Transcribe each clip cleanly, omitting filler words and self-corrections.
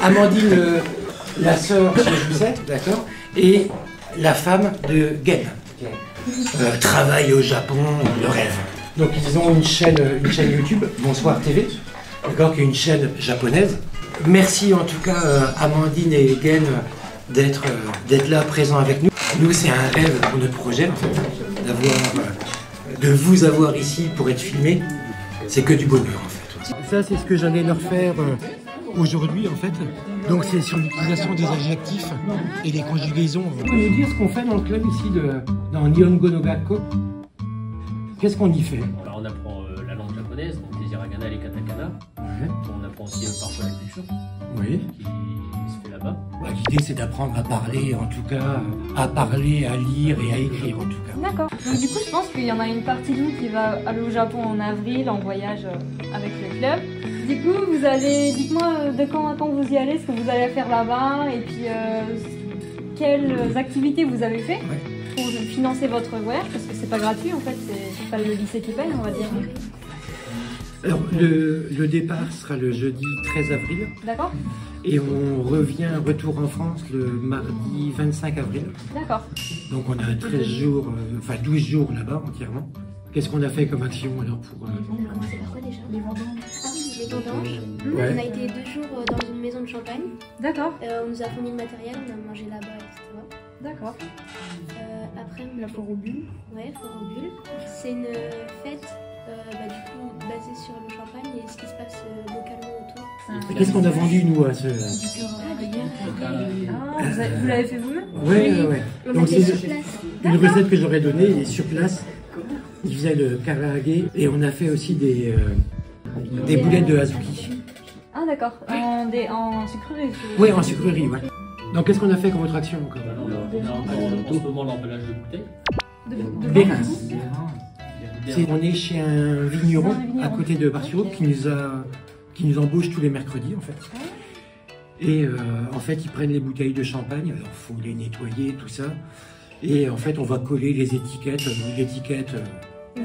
Amandine, la sœur de Jousset, d'accord, et la femme de Gen. Travaille au Japon, le rêve. Donc ils ont une chaîne YouTube, Bonsoir TV, d'accord, qui est une chaîne japonaise. Merci en tout cas Amandine et Gen d'être là présents avec nous. Nous c'est un rêve pour notre projet en fait, de vous avoir ici pour être filmé. C'est que du bonheur en fait. Ça c'est ce que j'allais leur faire aujourd'hui en fait. Donc c'est sur l'utilisation des adjectifs et les conjugaisons. Vous pouvez dire ce qu'on fait dans le club ici dans Nihongo no Gakko. Qu'est-ce qu'on y fait? Alors on apprend la langue japonaise, donc les hiragana et les katakana. Ouais. On apprend aussi parfois la culture Oui. qui se fait là-bas. Ouais, l'idée c'est d'apprendre à parler, en tout cas, à parler, à lire et à écrire en tout cas. D'accord. Donc du coup je pense qu'il y en a une partie de nous qui va aller au Japon en avril en voyage avec le club. Du coup vous allez, dites-moi de quand à quand vous y allez, ce que vous allez faire là-bas et puis quelles activités vous avez fait pour financer votre voyage parce que c'est pas gratuit en fait, c'est pas le lycée qui paye on va dire. Alors le départ sera le jeudi 13 avril. D'accord. Et on revient, retour en France le mardi 25 avril. D'accord. Donc on a 13 jours, enfin 12 jours là-bas entièrement. Qu'est-ce qu'on a fait comme action alors pour... On a commencé par quoi déjà? Les vendanges. Ah oui, les vendanges. Ouais. On a été 2 jours dans une maison de champagne. D'accord. On nous a fourni le matériel, on a mangé là-bas, etc. D'accord. Après, La foire aux bulles. ouais, foire aux bulles. C'est une fête du coup basée sur le champagne et ce qui se passe localement autour. Et qu'est-ce qu'on a vendu nous à ce... Ah, vous l'avez fait vous-même? Ouais. On Donc a fait c'est sur place. une recette que j'aurais donnée et sur place, ils faisaient le karaage et on a fait aussi des boulettes de Hazuki. Ah d'accord. En sucrerie. Oui, en sucrerie, ouais. Donc qu'est-ce qu'on a fait comme autre action encore? En ce moment l'emballage de bouteilles. Bérin. On est chez un vigneron à côté de Bar-sur-Aube qui nous embauche tous les mercredis en fait. Et en fait ils prennent les bouteilles de champagne, alors il faut les nettoyer, tout ça. Et en fait on va coller les étiquettes, Vous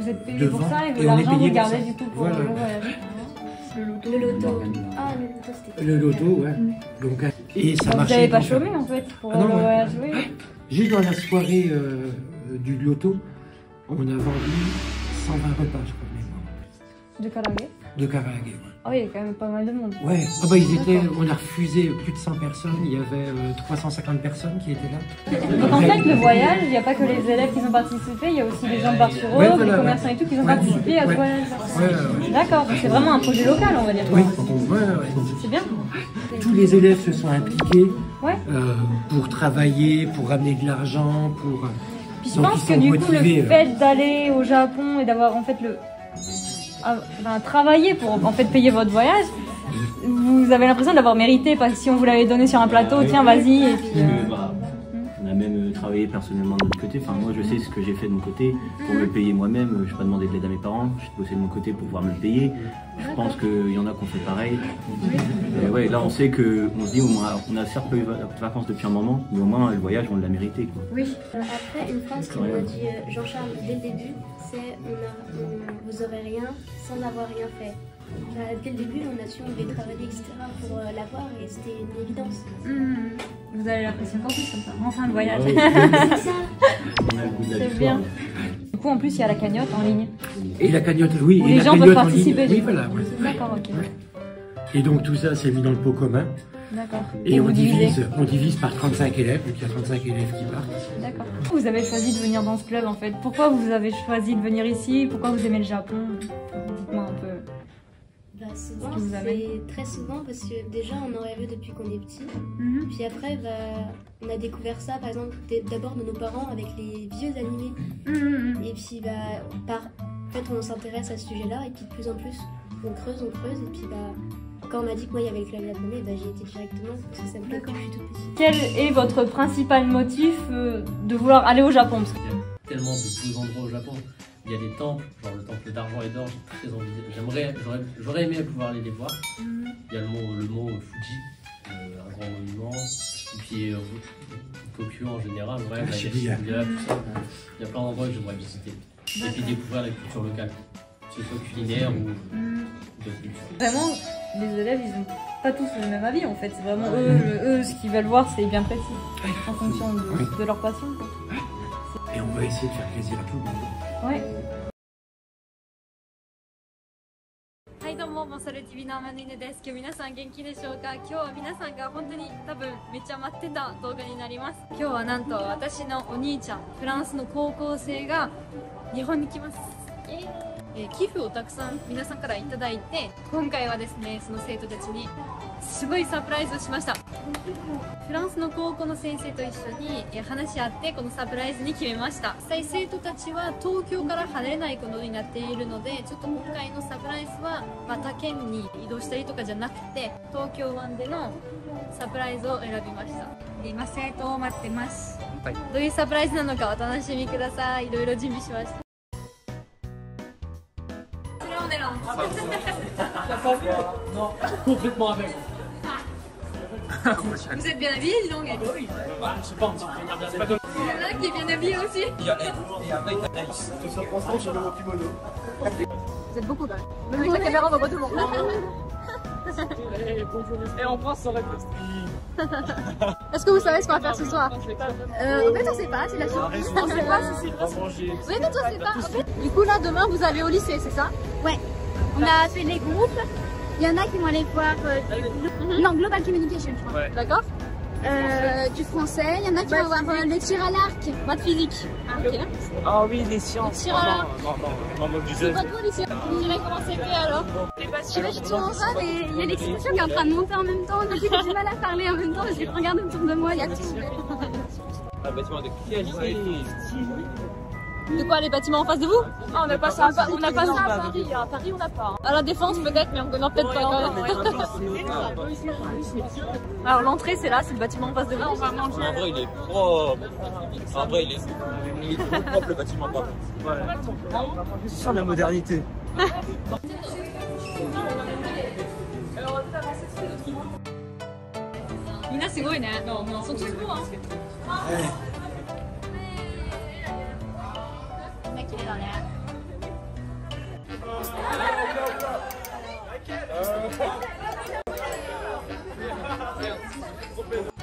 êtes payé devant, pour ça et et on est l'argent payé vous pour gardez ça. du coup pour Voilà. le voyage. Le loto. Le loto. Ah, le loto, c'était. Le loto, ouais. Donc, et ça Vous marchait. n'avez pas donc, chômé en fait pour Ah non, le ouais. voyage, oui. Juste dans la soirée du loto, on a vendu 120 repas, je crois, de mémoire. De karaage. De karaage, ouais. Ah oui, il y a quand même pas mal de monde. Ouais, ah bah on a refusé plus de 100 personnes, il y avait 350 personnes qui étaient là. Donc en fait, le voyage, il n'y a pas que les élèves qui ont participé, il y a aussi les gens de Bar-sur-Aube, Ouais, voilà, les commerçants et tout qui ont ouais. participé à ce Ouais. voyage. Ouais. D'accord, c'est vraiment un projet local, on va dire. Oui, C'est bien. tous les élèves se sont impliqués Ouais. pour travailler, pour ramener de l'argent, pour... Puis je donc, pense ils que sont du coup, motivés, le fait d'aller au Japon et d'avoir en fait travaillé pour en fait payer votre voyage, vous avez l'impression d'avoir mérité parce que si on vous l'avait donné sur un plateau, tiens vas-y et puis. On a même travaillé personnellement de notre côté. Enfin, moi, je sais ce que j'ai fait de mon côté pour me payer moi-même. Je n'ai pas demandé de l'aide à mes parents. J'ai bossé de mon côté pour pouvoir me le payer. Je pense qu'il y en a qui ont fait pareil. Et ouais, là, on sait que, on se dit, on a certes pas eu de vacances depuis un moment, mais au moins le voyage, on l'a mérité, quoi. Oui. Après, une phrase que m'a dit Jean-Charles dès le début, c'est vous aurez rien sans avoir rien fait. Dès le début, on a su, on devait travailler, etc. pour l'avoir et c'était une évidence. Vous allez l'apprécier encore plus comme ça. Enfin le voyage. C'est ça. On a le goût de la C'est victoire. bien. Du coup, en plus, il y a la cagnotte en ligne. Et la cagnotte, oui. Où et les la gens cagnotte peuvent en ligne. participer. Oui, du coup. voilà. Ouais. D'accord, ok. Ouais. Et donc tout ça, c'est mis dans le pot commun. D'accord. Et on vous divisez. divise par 35 élèves, donc il y a 35 élèves qui partent. D'accord. Pourquoi vous avez choisi de venir dans ce club en fait? Pourquoi vous avez choisi de venir ici? Pourquoi vous aimez le Japon? Dites-moi un peu. Souvent, Ce qui vous amène. c'est très souvent parce que déjà on en rêve depuis qu'on est petit. Puis après, on a découvert ça par exemple d'abord de nos parents avec les vieux animés. Et puis en fait on s'intéresse à ce sujet-là et puis de plus en plus on creuse et puis quand on m'a dit que moi il y avait le club japonais, j'y étais directement parce que ça me plaît depuis que je suis toute petite. Quel est votre principal motif de vouloir aller au Japon? Parce que... Il y a tellement de beaux endroits au Japon. Il y a des temples, genre le temple d'argent et d'or, j'ai très envie. J'aurais aimé pouvoir aller les voir. Il y a le mont Fuji, un grand monument. Et puis Tokyo en général, ouais, il y a Shibuya, tout ça. Il y a plein d'endroits que j'aimerais visiter. Et puis découvrir la culture locale, que ce soit culinaire ou d'autres cultures. Vraiment, les élèves, ils ont pas tous le même avis en fait. C'est vraiment eux, ce qu'ils veulent voir, c'est bien précis. En fonction de leur passion. Et on va essayer de faire plaisir à tout le monde. Ouais. はいどうも、マサル TV の天犬です。今日皆さん元気でしょうか。今日は皆さんが本当に多分めっちゃ待ってた動画になります。今日はなんと私のお兄ちゃん、フランスの高校生が日本に来ます。寄付をたくさん皆さんからいただいて、今回はですね、その生徒たちにすごいサプライズをしました。フランスの高校の先生と一緒に話し合ってこのサプライズに決めました。実際生徒たちは東京から離れないことになっているので、ちょっと今回のサプライズは他県に移動したりとかじゃなくて、東京湾でのサプライズを選びました。今生徒を待ってます、はい、どういうサプライズなのかお楽しみください。いろいろ準備しました。Complètement avec. Vous êtes bien habillés, dis donc. Oui, je sais pas, on dit bien. Il y en a qui est bien habillé aussi. Il y a Ed et avec Anaïs. Pour l'instant, j'ai mon kimono. Vous êtes beaucoup quand même. Même avec la caméra, on voit pas tout le monde. Et en France, ça aurait été. Est-ce que vous savez ce qu'on va faire ce soir? En fait, on sait pas, c'est la surprise. On sait pas si c'est possible. Oui, mais toi, c'est pas. En fait, du coup, là, demain, vous allez au lycée, c'est ça? Ouais, on a fait les groupes. Il y en a qui vont aller voir non, Global Communication, je crois. Ouais. D'accord. Du français, il y en a qui vont voir le tir à l'arc, maths physique. Ah, ok. Ah oui, les sciences. Le tir à l'arc. Non, du C'est pas toi, lycée. Vous direz comment c'est fait alors? Je sais pas, je suis en rade et il y a l'expression qui est en train de monter en même temps. Du coup, j'ai du mal à parler en même temps parce que je regarde autour de moi, il y a tout. Un bâtiment de qualité. De quoi, les bâtiments en face de vous? Ah, on n'a pas ça, on n'a pas ça à Paris. À Paris, on n'a pas. À la Défense, peut-être, mais on connaît peut-être pas quand même. Alors, l'entrée, c'est là, c'est le bâtiment en face de vous. On va manger. En vrai, il est propre. En vrai, il est trop propre, le bâtiment propre. C'est sur la modernité. みんなすごいね。そっち行こう。みんな綺麗だね。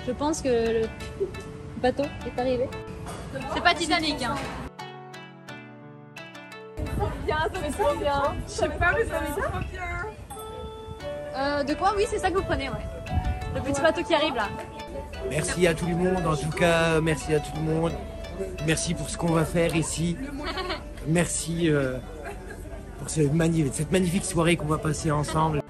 Je pense que le bateau est arrivé. C'est pas Titanic, hein. Bien, ça fait trop bien. Je sais pas, mais ça fait trop bien. De quoi? Oui, c'est ça que vous prenez, ouais. Le petit bateau qui arrive là. Merci à tout le monde, en tout cas, merci à tout le monde. Merci pour ce qu'on va faire ici. Merci pour cette magnifique soirée qu'on va passer ensemble.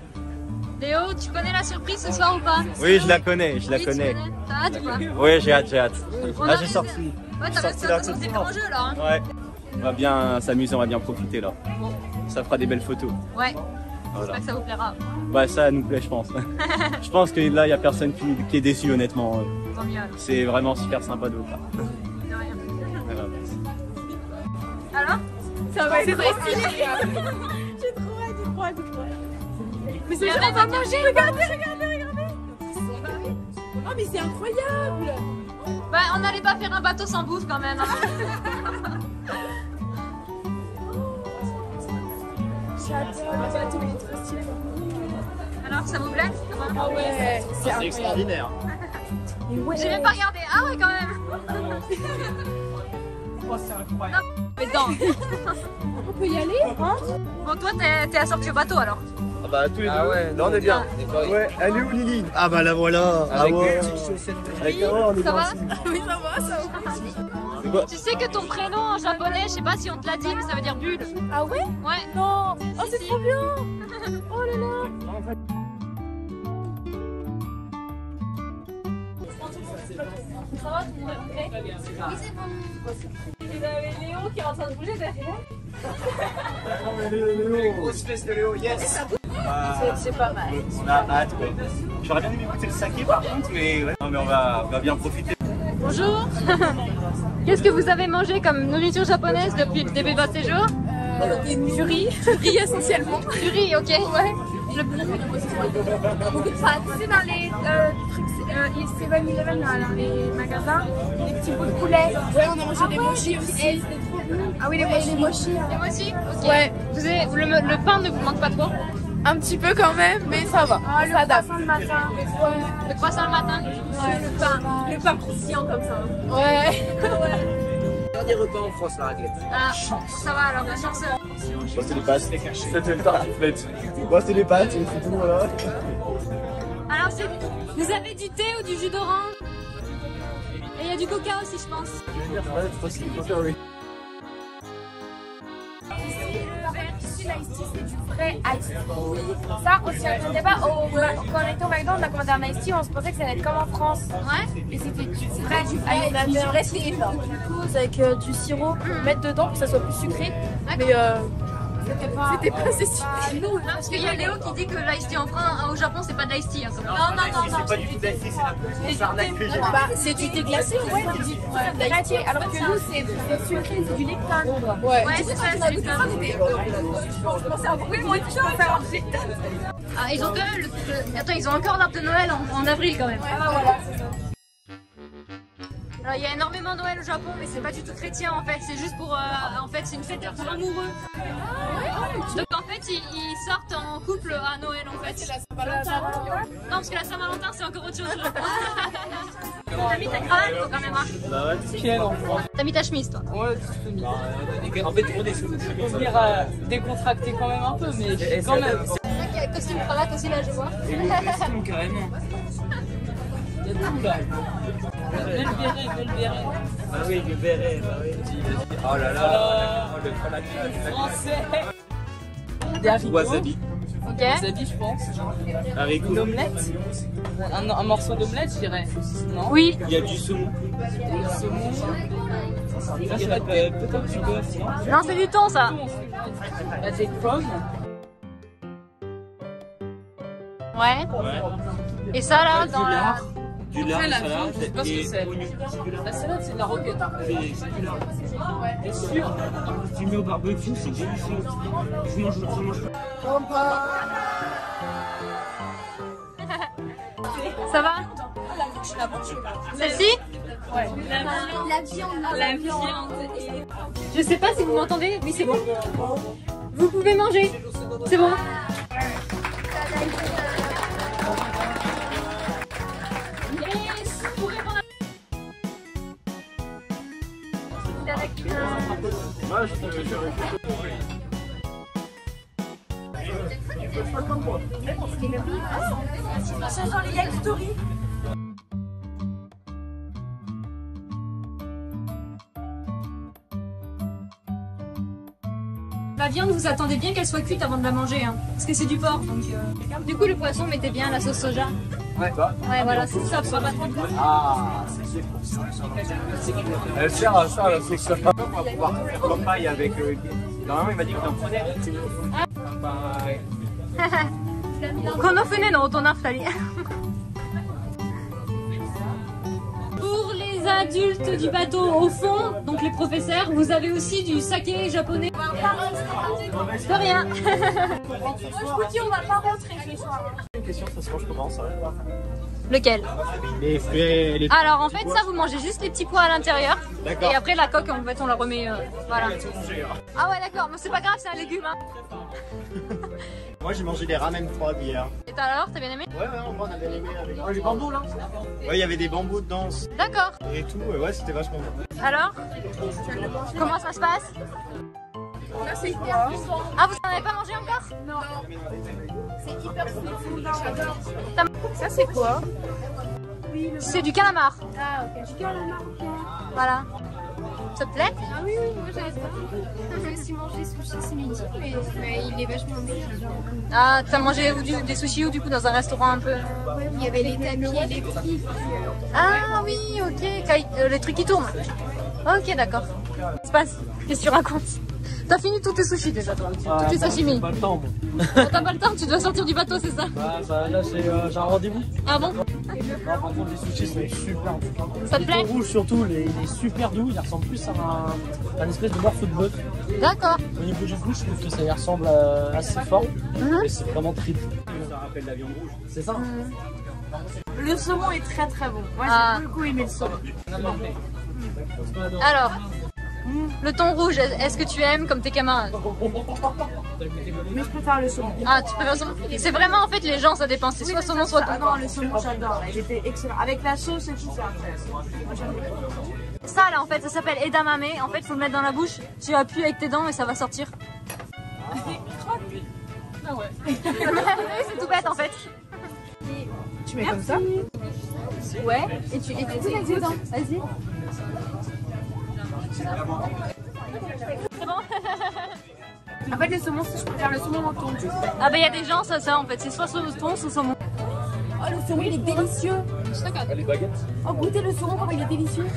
Léo, tu connais la surprise ce soir ou pas? Oui, je la connais, je la connais. T'as hâte ou pas? Oui, j'ai hâte, j'ai hâte. Là, j'ai sorti. Ouais, t'as l'impression que c'est pas en jeu là. Hein. Ouais. On va bien s'amuser, on va bien profiter là. Bon. Ça fera des belles photos. Ouais. Voilà. J'espère que ça vous plaira. Bah ça nous plaît, je pense. Je pense que là, il n'y a personne qui est déçu, honnêtement. Tant mieux. C'est vraiment super sympa de vous part. De rien. Voilà. Alors? Ça va être très stylé. J'ai trop hâte. Mais c'est on va manger. Regardez. Oh mais c'est incroyable. Bah on n'allait pas faire un bateau sans bouffe quand même. Hein. J'adore le bateau, il est trop stylé. Alors ça vous plaît? Ah ouais, C'est extraordinaire. J'ai même pas regardé. Ah ouais quand même. Oh, c'est incroyable. Mais non. On peut y aller, hein? Bon toi t'es assorti au bateau alors? Ah bah tous les deux. Ah ouais, là on est bien. Ouais, elle est où Lily? Ah bah la voilà. Avec ah ouais. des petites chaussettes. Avec on est Ça va? Oui, ça va. C'est quoi? Tu sais que ton prénom en japonais, je sais pas si on te l'a dit, mais ça veut dire bulle. Ah ouais? Ouais. Non. Oh c'est Si. trop bien. Oh là là. Ça va, tout le monde est prêt? Oui, c'est bon. Vous avez Léo qui est en train de bouger derrière. Grosse fesse de Léo, yes. C'est pas mal. On a hâte quoi. J'aurais bien aimé goûter le saké par contre, mais ouais. Non mais on va bien profiter. Bonjour. Qu'est-ce que vous avez mangé comme nourriture japonaise depuis le début de votre séjour? Du riz essentiellement. Du riz, ok. Ouais. Beaucoup de pâtes. Tu sais, dans les trucs 7-Eleven, dans les magasins, des petits bouts de poulet. Ouais, on a mangé des mochis aussi. Ah oui, les mochis. Les mochis? Ok. Ouais. Le pain ne vous manque pas trop? Un petit peu quand même, mais ça va. Ah, le croissant le matin. Ouais. Le croissant le matin. Ouais, le pain croustillant comme ça. Ouais. Dernier repas en France, la raclette. Ah, ça va alors, la chance. Moi, c'est les pâtes. C'était une tartiflette. Moi, c'est les pâtes, et c'est tout, voilà. Alors, vous avez du thé ou du jus d'orange? Et il y a du coca aussi, je pense. Je pense qu'il faut faire, oui. Ici, l'ice tea, c'est du vrai ice tea. Ça, on s'y attendait pas. Quand on était au McDo, on a commandé un ice tea, on se pensait que ça allait être comme en France. Ouais. Et c'était du vrai thé. On a du vrai thé. Du coup, avec du sirop, mettre dedans pour que ça soit plus sucré. Mais c'était pas assez sucré. Parce qu'il y a Léo qui dit que l'ice tea au Japon, c'est pas de l'ice tea. Hein, non. C'est pas du tout d'ice tea, c'est arnaque que j'ai. C'est du thé glacé, ouais. C'est du alors que nous, c'est sucré, c'est du lectane. Ouais, c'est ça, c'est du lectane. Oui, moi aussi, je peux faire un lectane. Ah, ils ont quand même Attends, ils ont encore l'arbre de Noël en avril quand même. Ah, voilà, c'est ça. Alors, il y a énormément de Noël au Japon, mais c'est pas du tout chrétien en fait. C'est juste pour. En fait, c'est une fête pour amoureux. Donc en fait, ils sortent en couple à Noël en fait. C'est la Saint-Valentin. Non, parce que la Saint-Valentin, c'est encore autre chose. T'as mis ta cravate toi quand même, hein? Bah ouais, c'est quel enfant? T'as mis ta chemise toi? Ouais, c'est mis. En fait, on est sous. Faut venir décontracter quand même un peu, mais quand même. C'est vrai qu'il y a le costume cravate aussi là, je vois. Et le costume carrément. Il y a tout là. Le béret. Bah oui, le béret, bah oui. Oh là là, le français. Des haricots. Wasabi. Ok. Wasabi, je pense. Haricots. Une omelette. Un morceau d'omelette, je dirais. Non? Oui. Il y a du saumon. Ça, c'est peut-être du bœuf. Non, c'est du thon ça. Il y a des pommes. Ouais. Et ça là, dans la. Du lard, Après, la salade, viande, je sais pas ce que c'est. La salade, c'est de la roquette. c'est du lard. Bien sûr, tu mets au barbecue, c'est délicieux. Je mange. Ça va? Celle-ci? Ouais. La viande. Je sais pas si vous m'entendez, mais c'est bon. Vous pouvez manger. C'est bon. Moi, je trouve que La viande, vous attendez bien qu'elle soit cuite avant de la manger, hein, parce que c'est du porc. Donc, Du coup, le poisson, mettez bien la sauce soja. Ouais, quoi? Ouais, voilà, c'est ça, soit pas trop de Ah, elle sert à ça, la sauce soja. On va pouvoir faire comme paille avec. Normalement, il m'a dit qu'on en prenait. Pour les adultes du bateau au fond, donc les professeurs, vous avez aussi du saké japonais. De rien. Je vous dis, on va pas rentrer ce soir. Une question, ça se mange comment ça? Lequel? Les fruits, les Alors en fait, ça vous mangez juste les petits pois à l'intérieur. D'accord. Et après la coque, en fait, on la remet. Voilà. Ah ouais, d'accord, mais c'est pas grave, c'est un légume. Hein. Moi j'ai mangé des ramen froides hier. Et alors, t'as bien aimé? Ouais, on a bien aimé avec. Les bambous là. Ouais, il y avait des bambous dedans D'accord. et tout, et ouais, c'était vachement bon. Alors, comment ça se passe? Ça, c'est quoi? Ah, vous en avez pas mangé encore? Non. C'est hyper bon. J'adore. Ça, c'est quoi? C'est du calamar. Ah, ok. Du calamar, ok. Voilà. Ça te plaît? Ah oui, moi j'adore. J'ai aussi mangé sushi ce midi, mais il est vachement bon. Ah, t'as mangé des sushis ou du coup dans un restaurant un peu? Ouais, il y avait les tapis électriques. Ah oui, ok. Les trucs qui tournent. Ok, d'accord. Qu'est-ce qui se passe? Qu'est-ce que tu racontes? T'as fini tous tes sushis déjà, toi? Tous tes sashimi? Pas le temps, bon. T'as pas le temps, tu dois sortir du bateau, c'est ça? Bah, là, j'ai un rendez-vous. Ah bon? Non, par contre, les sushis sont super doux. Ça te plaît? Les rouges surtout, il est super doux. Il ressemble plus à un espèce de morceau de bœuf. D'accord. Au niveau du goût, je trouve que ça y ressemble assez fort. Mais c'est vraiment très doux. Ça rappelle la viande rouge. C'est ça? Le saumon est très très bon. Moi, j'ai beaucoup aimé le saumon. Alors, Le thon rouge, est-ce que tu aimes comme tes camarades? Mais je préfère le saumon. Ah, tu préfères le saumon? C'est vraiment en fait les gens, ça dépend. C'est soit saumon, soit thon. Non, le saumon, j'adore. Il était excellent. Avec la sauce et tout ça. Ça là en fait, ça s'appelle edamame. En fait, faut le mettre dans la bouche. Tu appuies avec tes dents et ça va sortir. Ah ouais. C'est tout bête en fait. Tu mets comme ça? Ouais. Et tu avec tes dents. Vas-y. C'est bon. En fait, le saumon, je préfère le saumon en thon. Ah bah il y a des gens, ça en fait. C'est soit thon, soit saumon. Oh, le saumon, il est délicieux. Les baguettes. Oh, goûtez le saumon, comme il est délicieux.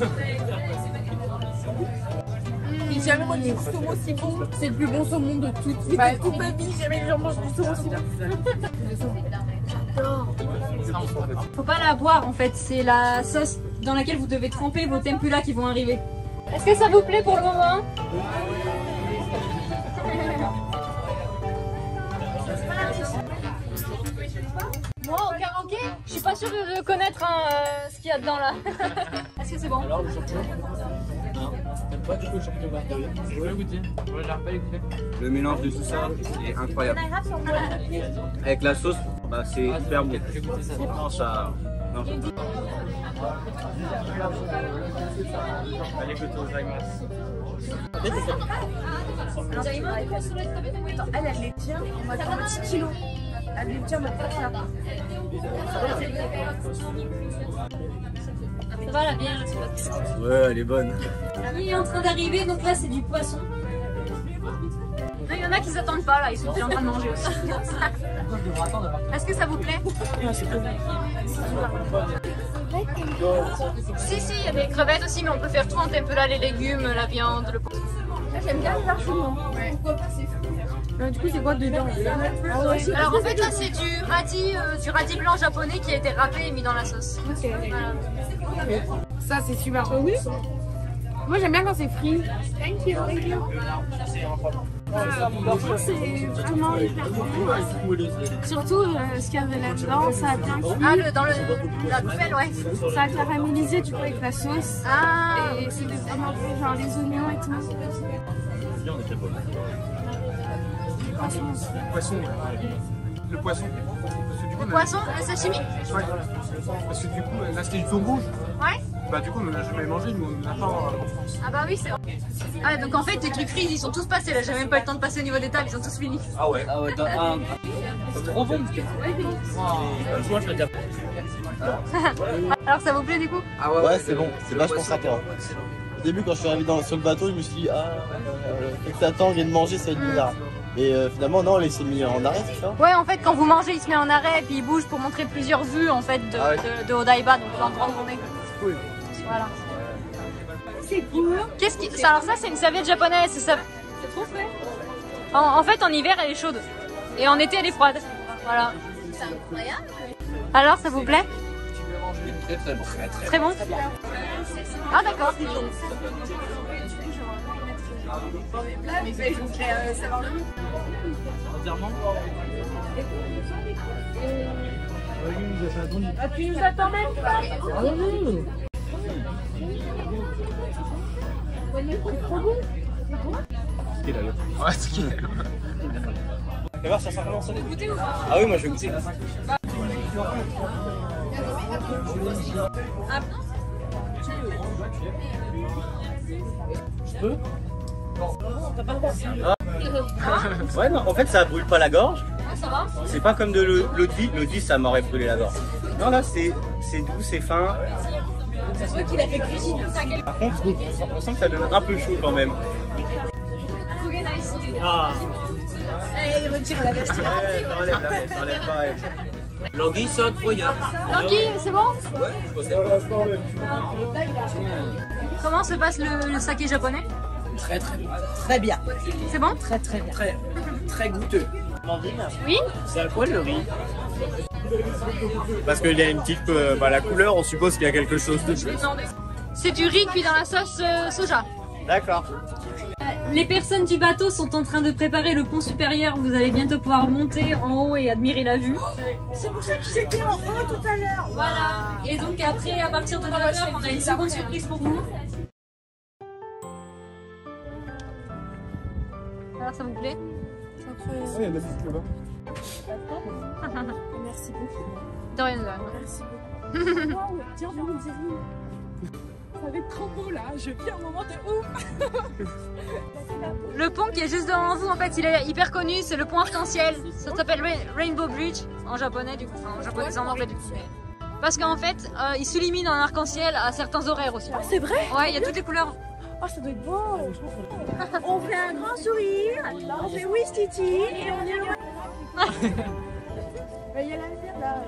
J'ai jamais mangé du saumon aussi bon. C'est le plus bon saumon de toute ma vie. Jamais j'ai mangé du saumon aussi bon. Faut pas la boire en fait. C'est la sauce dans laquelle vous devez tremper vos tempura qui vont arriver. Est-ce que ça vous plaît pour le moment? Moi, au karaoké, je suis pas sûre de connaître ce qu'il y a dedans là. Est-ce que c'est bon? Alors, le champignon? Non, t'aimes pas du tout le champignon barbecue? Je voulais goûter. Ouais, j'ai pas écouté. Le mélange de tout ça, c'est incroyable. Avec la sauce, bah, c'est hyper bon. Non, ça. Non. Allez, plutôt, Elle les tient, on va faire un petit kilo. Elle les tient, on va faire ça. Ça va la bière? Ouais, elle est bonne. Il est en train d'arriver, donc là c'est du poisson. Il y en a qui s'attendent pas là, ils sont déjà en train de manger aussi. Est-ce que ça vous plaît? Si, il y a des crevettes aussi, mais on peut faire tout en tempura, les légumes, la viande, le poisson. J'aime bien les archements. Pourquoi pas, c'est fou. Du coup, c'est quoi dedans? Alors en fait là c'est du radis blanc japonais qui a été râpé et mis dans la sauce. Ok. Voilà. Ça c'est super. Oui. Moi j'aime bien quand c'est frit. Thank you. C'est vraiment hyper bon. Surtout ce qu'il y avait là-dedans, ça a bien cuit. Ah, dans la poubelle, ouais. Ça a caramélisé du coup avec la sauce. Ah. Et c'était vraiment bon, genre les oignons et tout. Poisson. Le poisson. Le poisson, le sashimi? Ouais. Parce que du coup, là c'était du thon rouge. Ouais. Bah du coup on en a jamais mangé, nous on en a pas en France. Ah bah oui, c'est vrai. Ah donc en fait les trucs frits ils sont tous passés là, j'ai même pas eu le temps de passer au niveau des tables, ils sont tous finis. Ah ouais. Ah ouais, c'est trop bon. Moi je veux dire. Alors ça vous plaît du coup? Ah ouais, c'est bon, c'est vachement sympa. Au début quand je suis arrivé sur le bateau, je me suis dit faut que t'attends, on vient de manger, ça va être bizarre. Mais finalement non, il s'est mis en arrêt, c'est ça? Ouais, en fait quand vous mangez il se met en arrêt et puis il bouge pour montrer plusieurs vues en fait de Odaiba, donc l'endroit où on est. Cool. Voilà. C'est cool. Alors ça c'est une serviette japonaise, c'est ça. C'est trop frais. En fait en hiver elle est chaude et en été elle est froide. Voilà. C'est incroyable. Alors ça vous plaît? Très bon. Très bon. Ah d'accord. Mais je voudrais savoir le nom. Ah, tu nous attends même pas? C'est trop bon. Ouais, c'est qui? Tu vas voir, ça sent comment ça? Ah oui, moi je vais goûter. Je peux? Ouais, non, en fait ça brûle pas la gorge. Ouais, ça va. C'est pas comme de l'eau de vie. L'eau de vie ça m'aurait brûlé la gorge. Non, là c'est doux, c'est fin. C'est toi qui l'as fait cuisiner. Par contre, on sent que ça donne un peu chaud quand même. Ah. Allez, retire la veste. T'enlèves la veste, t'enlèves pas. L'anguille saute, regarde. L'anguille, c'est bon? Ouais, je pense que Comment se passe le saké japonais? Très bien. C'est bon? Très bien. Très goûteux. Oui? c'est à quoi le riz? Parce qu'il y a une petite. La couleur, on suppose qu'il y a quelque chose dessus. C'est du riz cuit dans la sauce soja. D'accord. Les personnes du bateau sont en train de préparer le pont supérieur. Vous allez bientôt pouvoir monter en haut et admirer la vue. C'est pour ça que j'étais en haut tout à l'heure. Voilà. Et donc après, à partir de 9h, on a une seconde surprise pour vous. ça vous plaît? C'est incroyable. Ouais, il y a de la musique là-bas. Merci beaucoup. De rien, de rien. Merci beaucoup. Waouh, tiens, viens me dire. Ça va être trop beau là, je vis un moment de ouf. Le pont qui est juste devant vous, en fait, il est hyper connu, c'est le pont arc-en-ciel. Ça s'appelle Rainbow Bridge en japonais, du coup. Enfin, en japonais, en anglais, du coup. Parce qu'en fait, il s'illumine en arc-en-ciel à certains horaires aussi. Ah, c'est vrai? Ouais, il y a toutes les couleurs. Oh, ça doit être beau. On fait un grand sourire, on fait oui Titi et on y va. Il y a la lumière là.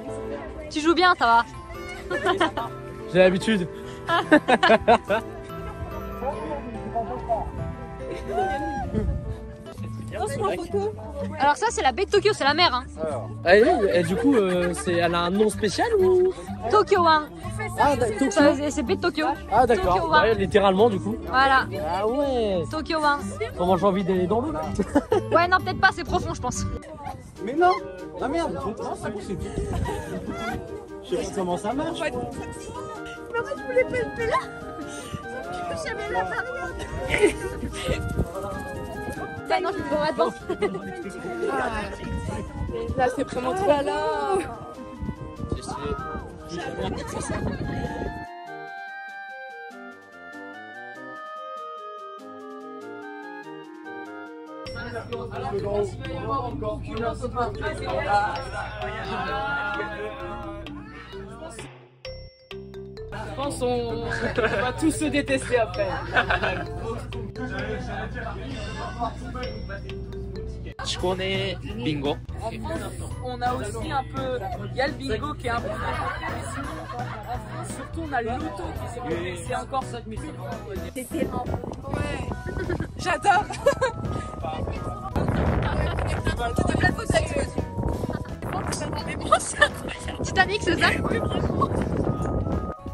Tu joues bien, ça va. J'ai l'habitude. Alors ça, c'est la baie de Tokyo, c'est la mer. Hein. Et du coup, elle a un nom spécial ou? Tokyo One. Ah, Tokyo. C'est baie de Tokyo. Ah d'accord, ouais, littéralement du coup. Voilà. Ah ouais. Tokyo One. Comment j'ai envie d'aller dans l'eau là? Ouais, non, peut-être pas, c'est profond, je pense. Mais non! Ah merde! Je sais pas comment ça marche. Mais en fait, je voulais pas être là. J'avais la barrière. Bah non, je peux pas attendre. Là, c'est vraiment trop là. Je pense qu'on va tous se détester après. Je connais bingo. En France, on a aussi un peu. Il y a le bingo qui est un peu. Mais sinon, en France, surtout, on a le loto qui c'est encore ça. C'était un. Ouais. J'adore. Titanic, c'est ça?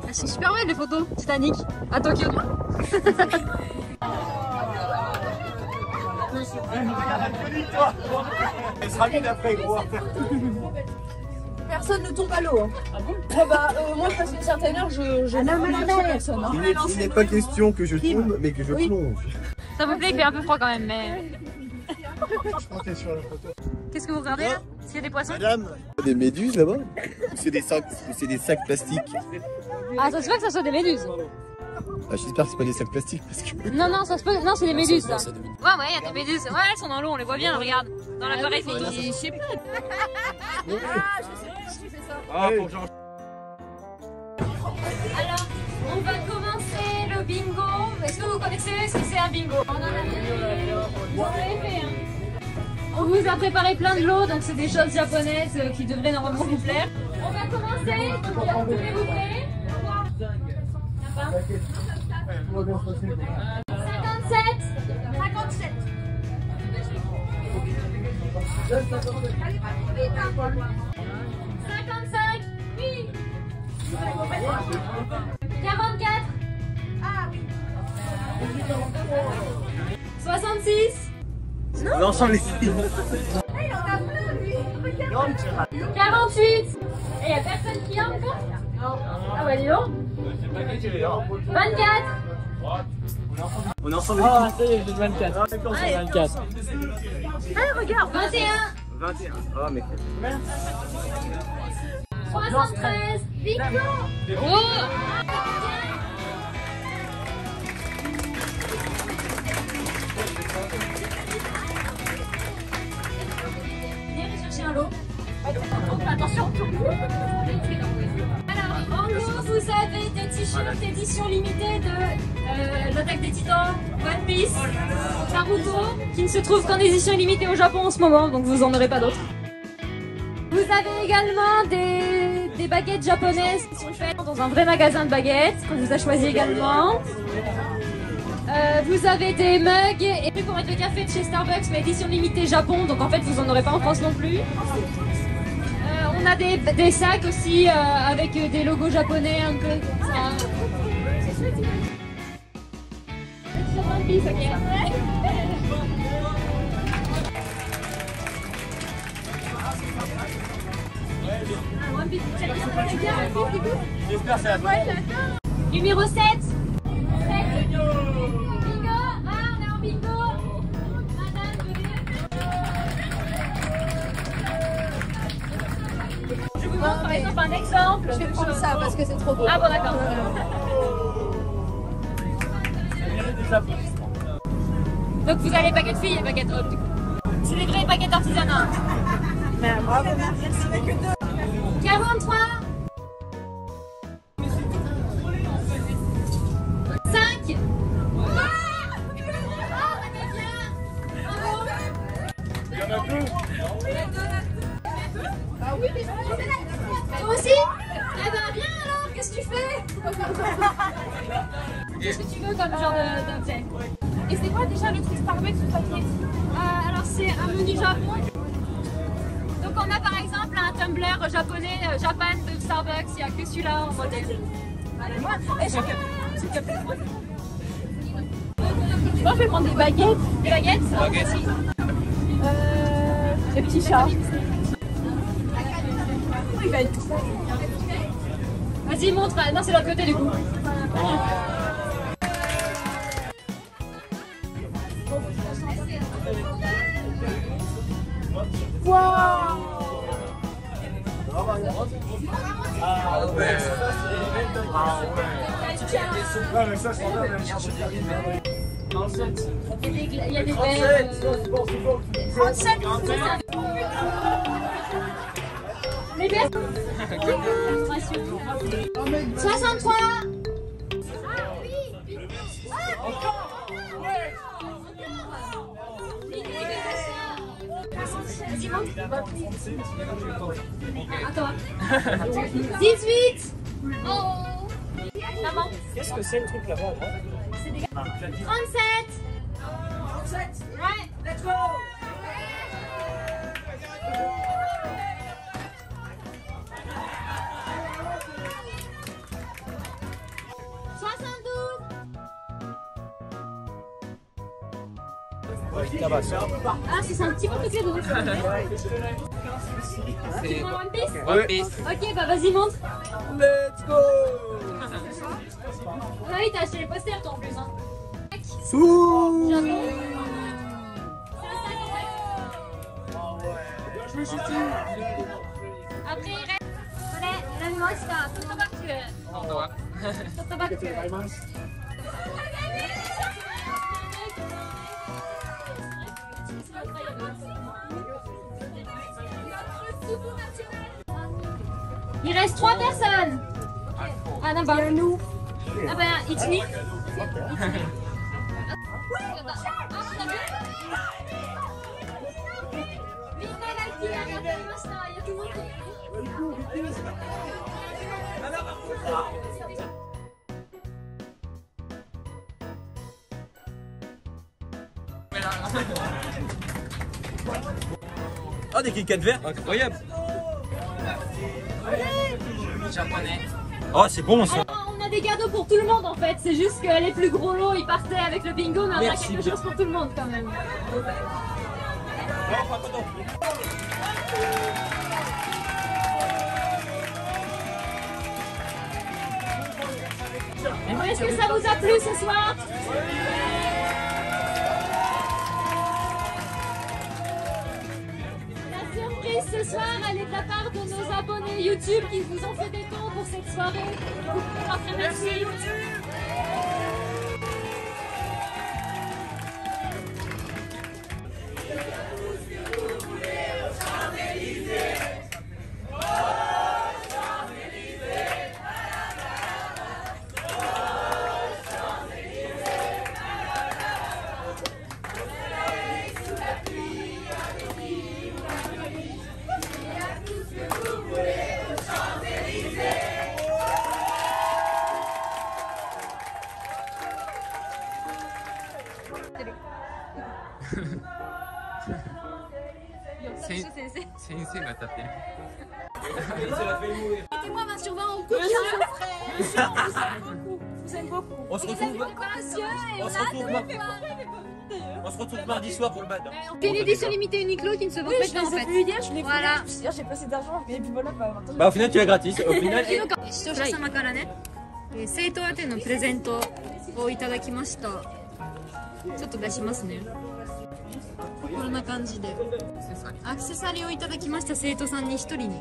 Elles sont super belles les photos Titanic à Tokyo. Elle sera vite après, gros. Personne ne tombe à l'eau. Ah bon? Moi, je passe une certaine heure, je n'aime personne. Hein. Il n'est pas question que je tombe, mais que je plonge. Ça vous plaît, il fait un peu froid quand même, mais. Qu'est-ce que vous regardez là? S'il y a des poissons? Madame, des méduses là-bas? C'est des sacs plastiques. Ah, ça se peut que ça soit des méduses. Ah, j'espère que c'est pas des sacs plastiques parce que. Non, ça se peut. Non, c'est des méduses ça. Ouais, il y a des méduses. Ouais, elles sont dans l'eau, on les voit bien, regarde. Dans l'appareil photo. Je sais pas. Je sais ça. Ah, pour genre. Alors, on va commencer le bingo. Est-ce que vous connaissez ce que c'est un bingo? On en avait fait. On vous a préparé plein de lots, donc c'est des choses japonaises qui devraient normalement vous plaire. On va commencer. Tenez-vous prêts? 57. 57. Allez, 55. Oui. 44. Ah oui. 66. Non, sans les filles. Il en a plein lui. 48. Et il y a personne qui a encore? Non. Ah bah dis donc. 24. On est ensemble. Ah, ça y est, j'ai 24. Ah, d'accord, c'est 24. Ah, regarde. 21. 21. Ah, mais. 73. Bingo. Oh. Venez rechercher un lot. Attention. Alors, en gros, vous avez des t-shirts édition limitée de l'Attaque des Titans, One Piece, Naruto, qui ne se trouvent qu'en édition limitée au Japon en ce moment, donc vous en aurez pas d'autres. Vous avez également des baguettes japonaises qui sont faites dans un vrai magasin de baguettes, qu'on vous a choisi également. Vous avez des mugs et puis pour être le café de chez Starbucks, mais édition limitée Japon, donc en fait vous en aurez pas en France non plus. On a des sacs aussi avec des logos japonais un peu comme ça. Sur One Piece, ok. One Piece, J'espère que c'est la bonne. Numéro 7. Bingo. Ah, on est en bingo. Madame, venez. montre par exemple un exemple. Je vais prendre ça parce que c'est trop beau. Ah bon, d'accord. Donc vous avez baguette fille et baguette homme. C'est des vraies baguettes artisanales. Bravo, merci. 43 5 Il y en a deux. Ah oui, mais toi aussi? Eh ben viens alors, qu'est-ce que tu fais? Qu'est-ce que tu veux comme genre d'objet? Et c'est quoi déjà le truc Starbucks sous papier? Alors c'est un menu Japon. Donc on a par exemple un tumbler japonais, Japan de Starbucks, il n'y a que celui-là en modèle. Je pense que je vais prendre des baguettes. Des baguettes? Des petits chats. Il va être... Vas-y montre, non c'est de l'autre côté du coup. Waouh! Ouais, mais ça, c'est bien d'aller chercher des aliments. Il y a des verres. 37! Les verres. 63. Attends. 18. Oh. Maman. Qu'est-ce que c'est le truc là-bas? 37. 37. Ouais. Let's go. Ah, c'est un petit peu de cadeau. Tu prends One Piece? One Piece. Ok, bah vas-y, montre. Let's go. Ah oui, t'as acheté les posters toi en plus. Hein. Sous. Japon. Après, il reste. Il reste 3 personnes. Ah non, bah nous. Ah bah, Ichini. Oh, des Kit verts, incroyable. Japonais. Oh, c'est bon ça. Alors, on a des cadeaux pour tout le monde en fait. C'est juste que les plus gros lots ils partaient avec le bingo, mais on a quelque chose pour tout le monde quand même. Est-ce que ça vous a plu ce soir? La surprise ce soir, elle est de la part de nos abonnés YouTube qui vous ont fait des dons pour cette soirée. Vous pouvez leur dire merci. Sensei m'a tapé. Mettez-moi 20 sur 20 en couple, monsieur, vous aime beaucoup. On se retrouve mardi soir pour le bad. C'est une édition limitée Uniqlo qui ne se vend pas en fait. Voilà. J'ai passé d'argent, mais puis voilà, maintenant. Bah au final tu l'as gratis. Au final. 視聴者様からね、生徒宛てのプレゼントをいただきました。ちょっと出しますね。こんな感じでアクセサリーをいただきました。生徒さんに1人に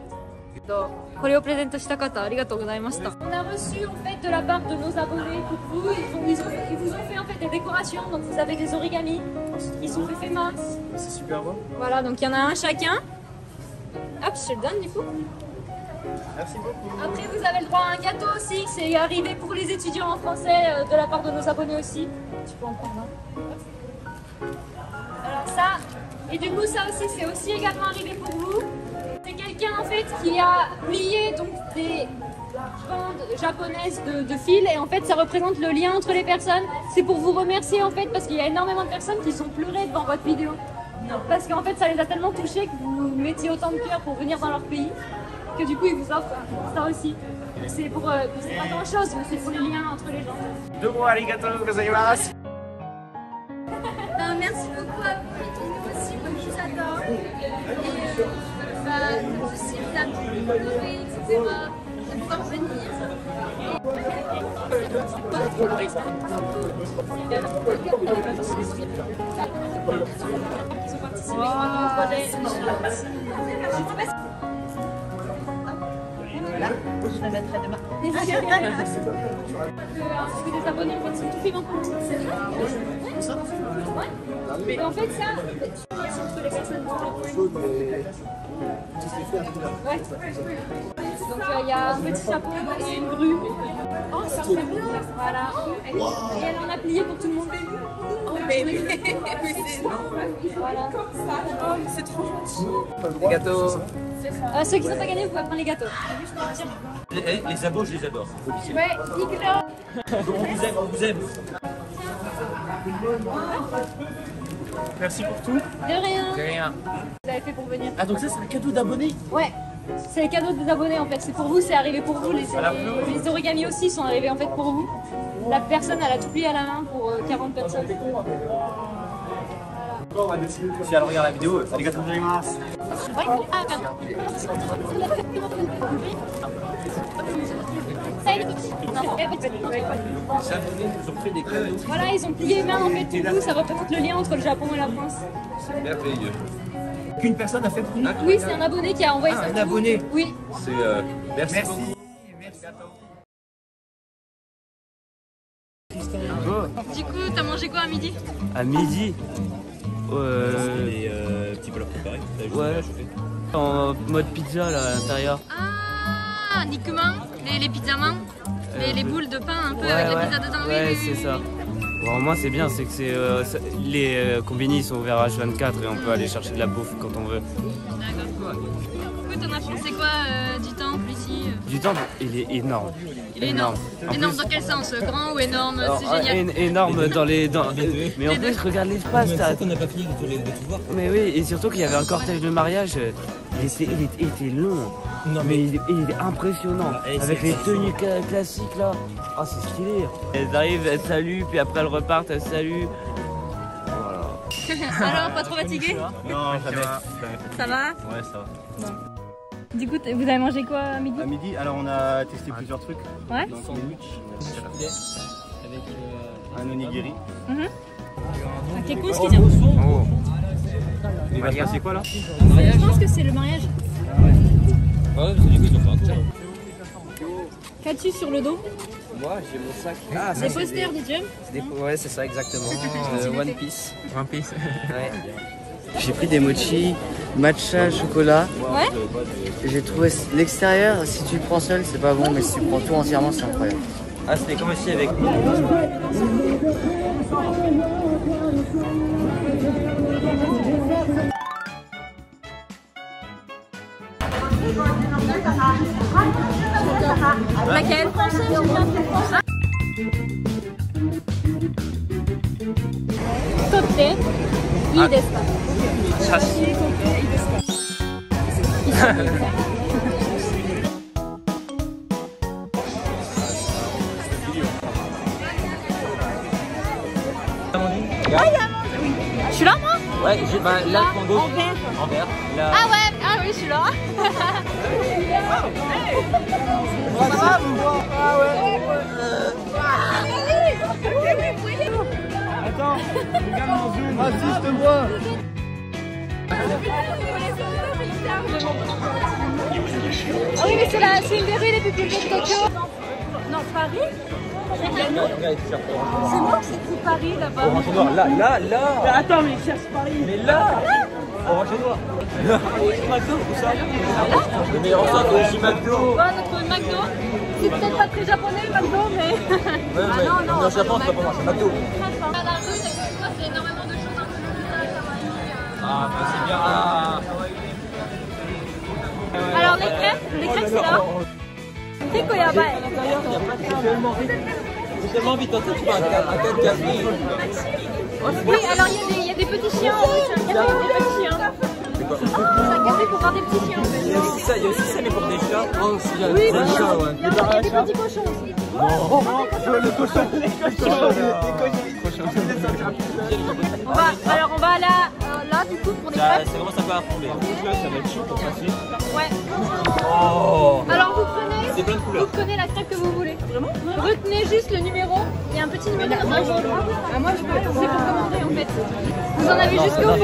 これをプレゼントした方ありがとうございました。On a reçu en fait de la part de nos abonnés pour vous. Ils vous ont fait en fait des décorations. Donc vous avez des origamis. Ils sont faits main. C'est super beau. Voilà, donc il y en a un chacun. Hop, je te le donne du coup. Merci beaucoup. Après vous avez le droit à un gâteau aussi. C'est arrivé pour les étudiants en français de la part de nos abonnés aussi. Tu peux en prendre un. Alors ça, et du coup ça aussi c'est aussi également arrivé pour vous. C'est quelqu'un en fait qui a plié donc des bandes japonaises de fil et en fait ça représente le lien entre les personnes. C'est pour vous remercier en fait parce qu'il y a énormément de personnes qui sont pleurées devant votre vidéo. Parce qu'en fait ça les a tellement touchés que vous mettiez autant de cœur pour venir dans leur pays que du coup ils vous offrent ça aussi. C'est pour c'est pas grand chose mais c'est pour les liens entre les gens. Domo arigatou gozaimasu. Merci beaucoup à vous et nous aussi, moi je vous adore. Et comme ceci, vous avez pleuré, etc. de pouvoir venir. Je la mettrai demain. Parce que des abonnés en fait sont tout vivants pour nous. Ouais. Mais en fait ça, entre les personnes ouais. Donc il y a un petit chapeau et une grue. Oh, ça fait bien. Voilà. Et elle en a plié pour tout le monde. Oh, mais voilà. Oh, c'est trop gentil. Les gâteaux. Ceux qui n'ont pas gagné, vous pouvez prendre les gâteaux. Les abos, je les adore. Ouais, Nicolas. On vous aime. Merci pour tout. De rien. De rien. Vous avez fait pour venir. Ah donc ça c'est un cadeau d'abonnés? Ouais. C'est les cadeaux des abonnés en fait. C'est pour vous, c'est arrivé pour vous. Les origamis aussi sont arrivés en fait pour vous. La personne elle a tout plié à la main pour 40 personnes. Si elle regarde la vidéo, arigatou gozaimasu. Voilà, ils ont plié main en fait pour vous. Ça représente le lien entre le Japon et la France. C'est merveilleux. Qu'une personne a fait pour nous? Oui, c'est un abonné qui a envoyé ça. Un abonné? Oui. C'est merci. Du coup, t'as mangé quoi à midi? À midi Les petits plats préparés. Ouais. En mode pizza là à l'intérieur. Ah, nikuman, les pizzamans, les boules de pain un peu avec la pizza dedans. Ouais, c'est ça. Bon, au moins c'est bien, c'est que les combini sont ouverts H24 et on peut aller chercher de la bouffe quand on veut. D'accord. Du coup, t'en as pensé quoi du temple ici? Du temple, il est énorme. Il est énorme. Énorme dans quel sens? Grand ou énorme? C'est génial. Énorme dans les... Mais en plus, regarde l'espace. On n'a pas fini de tout voir. Mais oui, et surtout qu'il y avait un cortège de mariage. Il était long. Non, mais il est impressionnant. Avec les tenues classiques là. Ah, c'est stylé. Elles arrivent, elles saluent, puis après elles repartent, elles saluent. Voilà. Alors, pas trop fatigué? Non, jamais. Ça va? Ouais, ça va. Bon. Du coup, vous avez mangé quoi à midi? À midi, alors on a testé plusieurs trucs. Ouais. Donc sandwich, Avec un onigiri. Ok, cool ce qu'ils ont. Oh. Il va se passer quoi là? Je pense que c'est le mariage. Ouais, c'est du coup ils ont fait un tour. Qu'as-tu sur le dos? Moi j'ai mon sac. Ah, des posters de Jump? Ouais, c'est ça exactement. One Piece. One Piece. Ouais. J'ai pris des mochi, matcha, chocolat. Ouais. J'ai trouvé l'extérieur, si tu le prends seul, c'est pas bon, mais si tu prends tout entièrement, c'est incroyable. Ah, c'était comme aussi avec... Laquelle? Totte, ii desu ka? Chashi. Je suis là moi? Ouais, là, en gauche. En vert. Là. Ah ouais, ah oui, je suis là. Attends, regarde mon zoom. Vas-y, je te vois. Ah oui, mais c'est une des rues les plus publiques de Tokyo. Non, Paris. C'est moi qui écrit Paris là-bas. Orange noir, là. Mais attends, mais il cherche Paris. Mais là, orange noir. McDo, où ça? Le meilleur ensemble, c'est aussi McDo. Ouais, notre McDo. C'est peut-être pas très japonais le McDo, mais. Ouais, mais non, Japon, c'est pas pour moi, c'est McDo. C'est énormément de choses un peu kawaii. Ah, bah c'est bien. Alors les crêpes c'est là. C'est quoi là-bas? J'ai tellement envie de tenter un 4 café. Oui, alors il y a des petits chiens. C'est un café pour des petits chiens. C'est un café pour voir des petits chiens en fait. Il y a aussi ça, mais pour des chats. Oh, c'est bien. Oui, des chats, ouais. Il y a des petits cochons aussi. Non, je veux le cochon. Les cochons. Alors on va aller là du coup pour des crêpes. C'est vraiment sympa à tomber. Ça va être chaud pour passer. Ouais. Oh. Alors vous prenez la crêpe que vous voulez. Vraiment? Retenez juste le numéro. Il y a un petit numéro dans un jaune. Ah moi je peux. C'est pour commander en fait. Vous en avez jusqu'au fond.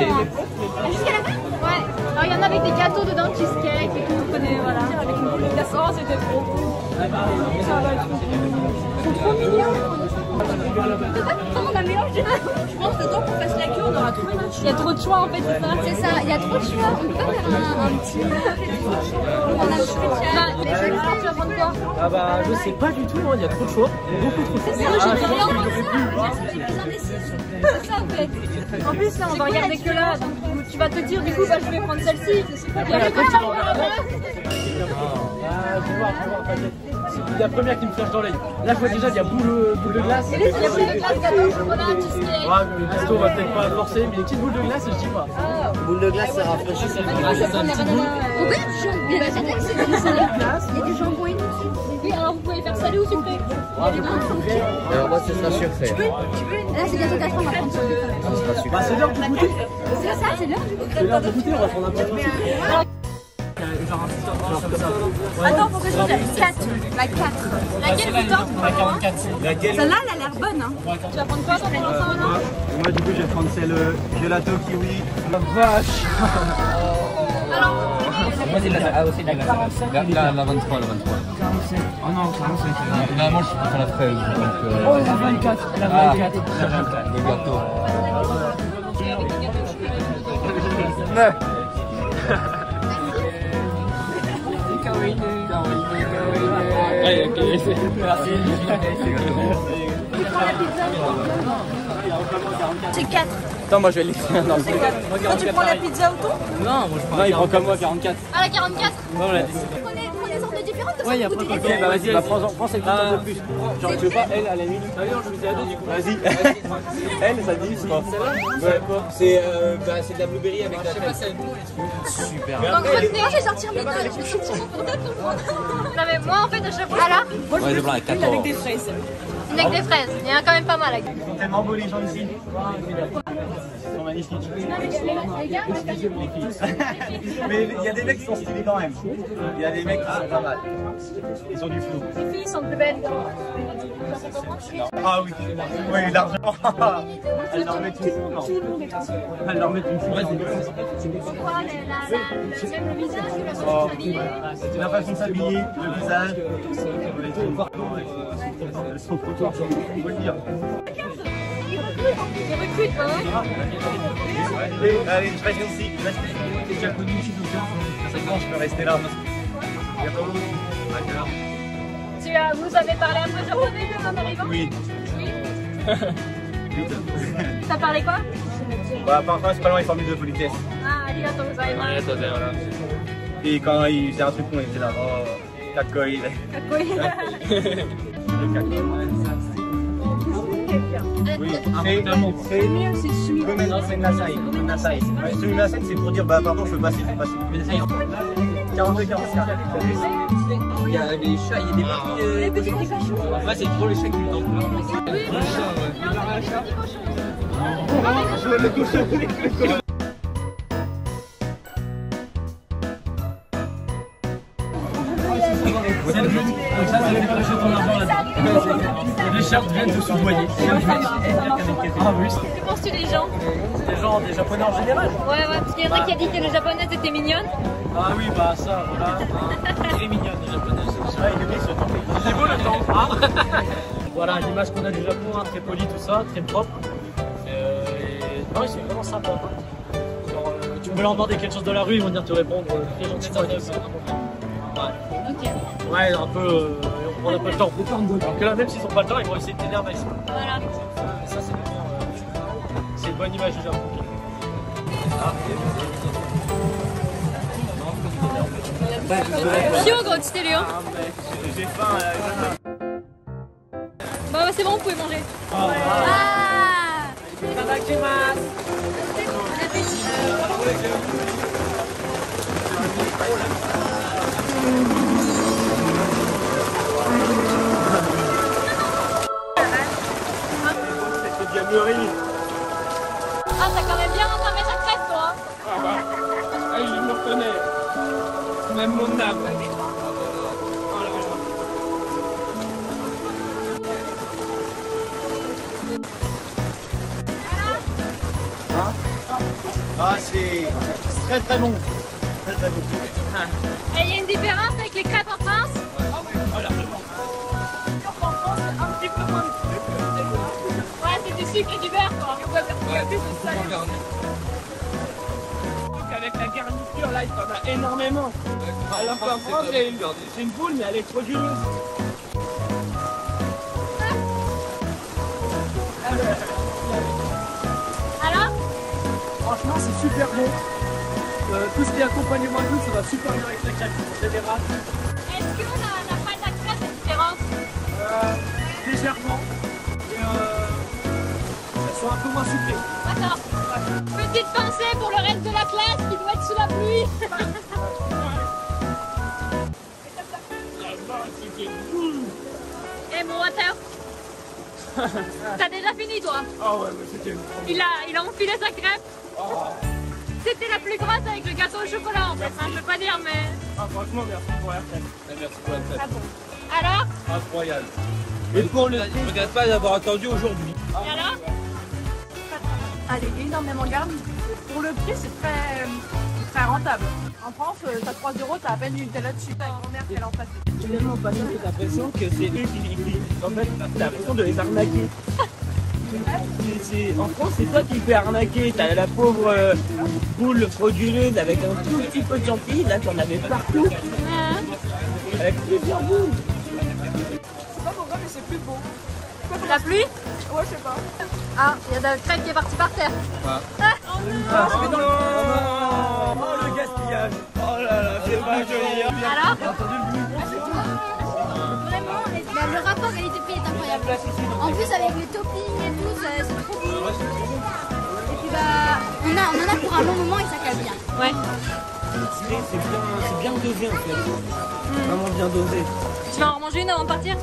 Jusqu'à la fin? Ouais. Alors il y en a avec des gâteaux dedans, cheesecake et tout. Vous prenez voilà. Avec une boule de glace. Oh c'était trop cool. Ils sont trop mignons. On a mélangé. Je pense que dedans pour faire la queue, on aura trop de choix. Il y a trop de choix en fait, c'est ça? C'est ça, il y a trop de choix. On peut pas faire un petit. On a le spécial. Tu vas prendre quoi? Ah bah je sais pas du tout, il y a trop de choix. Beaucoup trop de choix. C'est ça, j'ai rien comme ça. C'est ça en fait. En plus là on va regarder que là, donc tu vas te dire du coup bah je vais prendre celle-ci. Et après tu vas voir là-bas. Je vais voir. C'est la première qui me flash dans l'œil. Là je vois déjà qu'il y a boule de glace. Et là il y a boule de glace, gâteau, chocolat, cheesecake. Ouais, le gâteau on va peut-être pas forcer, mais les petites boules de glace je dis pas. Boule de glace, ça rafraîchit, c'est Pourquoi il y a du jambon? Il y a du jambon et tout. Oui, alors vous pouvez faire salé ou sucré. Alors moi ce sera sucré. Tu veux? Là c'est gâteau 4 ans, on va prendre sucré. Bah c'est l'heure de goûter. C'est ça, c'est l'heure du goûter. C'est l'heure de goûter, on va prendre un peu de sucré. Attends, faut que je dise 4. La 4. Laquelle vous tente? La 44. Celle-là, elle a l'air bonne. Hein. Tu vas prendre quoi pour prendre ça maintenant? Moi du coup je vais prendre celle gelato kiwi. La vache. Alors, Moi c'est la 45. La 23, la 23. 47. Oh non, 45. Là moi je préfère la fraise. Oh la 24. La 24. La 24. Le gâteau. c'est 4. Attends, moi je vais l'écrire. Non, c'est 4. Toi, tu prends la pizza auto? Non, moi je prends. Non, il prend comme moi 44. Ah, la 44? Non, on l'a dit. Prenez des sortes de différentes. Ouais, il y a pas de Ok, bah vas-y, prends celle qui tente le plus. Genre, tu veux pas, elle, à la limite. Ah non, je vous dis à deux du coup. Vas-y. Elle, ça dit, c'est quoi? C'est de la blueberry avec la crème. Super. Donc, retenez. Moi, je vais sortir mes notes. Je vais sortir mon portable pour prendre. Non, mais moi, en fait, à chaque fois. Ah là? Ouais, de blanc avec 14. Avec des fraises. Avec des fraises. Il y en a quand même pas mal. Ils sont tellement beaux les gens ici. Ils sont magnifiques. Mais il y a des mecs qui sont stylés quand même. Il y a des mecs qui sont pas mal. Ils ont du flou. Les filles sont plus belles. Ah oui, oui, largement. Elle leur met une flou. Elle leur met une flou. Même le visage, la façon de s'habiller. C'est la façon de s'habiller, le visage. Elles sont trop faut le dire. Ils recrutent, hein? Allez, je reste ici. C'est déjà connu ici, donc c'est bon, je peux rester là. Vous avez parlé un peu japonais en arrivant? Oui. Oui. T'as parlé quoi? Bah, parfois, c'est pas loin les formules de politesse. Ah, arigatou gozaimasu. Et quand il faisait un truc, on était là. Oh, kakoi. Kakoi. Oui, c'est Nasai. Nasai. Nasai, c'est pour dire, bah, pardon, je peux passer, 42, 44. Il y a des chats, il y a des petits. Les petits cochons. Ouais, c'est trop les chats qui lui tentent. Oui, le chat, ouais. Le cochon. C'est le but. Donc ça, c'est déclencher ton argent là-dedans. Les shirts viennent de soudoyer. Ah oui. Que penses-tu des gens? Des Japonais en général. Ouais, parce qu'il y en a qui a dit que les Japonaises étaient mignonnes. Ah oui, bah ça, voilà. Très mignonne, les Japonaises. Ouais, il est beau le temps. Ah. Voilà l'image qu'on a du Japon, hein, très poli, tout ça, très propre. Non, ils sont vraiment sympas. Genre, tu peux leur demander quelque chose dans la rue, ils vont venir te répondre très gentiment. Ouais, un peu. On n'a pas le temps. Donc là, même s'ils n'ont pas le temps, ils vont essayer de t'énerver. Voilà. Ça, c'est vraiment. C'est une bonne image du Japon. Hyogo, tu yo. J'ai faim là. Bah c'est bon, vous pouvez manger. Ah. Itadakimasu. Ah, t'as quand même bien entamé ta crête, toi. Ah bah, je me reconnais. Même mon âme. Ah, c'est très très bon. Très très bon. Et il y a une différence avec les crêpes en France? Un petit peu moins de sucre. Ouais, c'est du sucre et du beurre, quoi. Avec la garniture, là, il y en a énormément. Alors qu'en France, c'est une boule, mais elle est trop jureuse. Alors? Franchement, c'est super bon. Tout ce qui est accompagnement et tout, ça va super bien avec la crêpe en général. Est-ce que la pâte à crêpe est différente? Légèrement. Et elles sont un peu moins sucrées. D'accord. Petite pensée pour le reste de la classe qui doit être sous la pluie. Et mon water? T'as déjà fini, toi? Ah ouais, mais c'était... Il a enfilé sa crêpe. C'était la plus grosse avec le gâteau au chocolat en fait, hein, je peux pas dire mais... Ah franchement, merci pour la crêpe. Merci pour la crêpe. Ah bon. Alors? Incroyable. Et pour le... Je regrette pas d'avoir attendu aujourd'hui. Et alors? Elle est énormément garnie. Pour le prix, c'est très rentable. En France, t'as 3 €, t'as à peine une telle dessus. Ta grand-mère qui en place. J'ai tellement pas t'as l'impression que c'est eux qui... En fait, t'as l'impression de les arnaquer. En France, c'est toi qui fais arnaquer. T'as la pauvre boule frauduleuse avec un tout petit peu de champignons. Là, t'en avais partout. Avec plusieurs boules. Je sais pas pourquoi, mais c'est plus beau. La pluie? Ouais, je sais pas. Ah, il y a de la crêpe qui est partie par terre. Ah. Oh non! Oh le gaspillage. Oh là là, c'est pas joli. Alors? Vraiment, le rapport qualité-prix est incroyable. En plus, avec les toppings et tout, c'est trop bon. Et puis bah, on en a pour un long moment et ça cale bien. Ouais. C'est bien dosé en fait. Vraiment bien dosé. Tu vas en manger une avant de partir?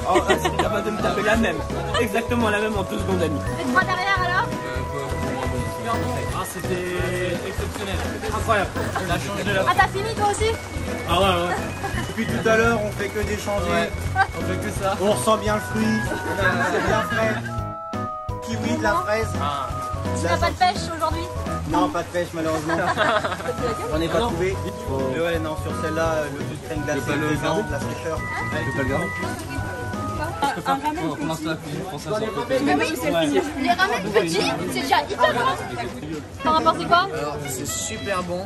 Oh, c'est capable de me taper la même. Exactement la même en 2 secondes, ami. Et 3 derrière alors? Ah, c'était exceptionnel. Incroyable. La change de la... Ah, t'as fini toi aussi? Ah ouais, ouais. Depuis tout à l'heure, on fait que d'échanger. Ouais. On fait que ça. On ressent bien le fruit. C'est bien frais. Kiwi, de la fraise. Ah. Tu n'as pas de pêche aujourd'hui? Non, pas de pêche malheureusement. J'en ai pas trouvé. Mais ouais, non, sur celle-là, le jus de crème glacée, dedans, de la fraîcheur. Tu peux le garder? On commence la Mais oui, les ramen petits, c'est déjà hyper bon. T'en as pensé quoi? Alors, c'est super bon.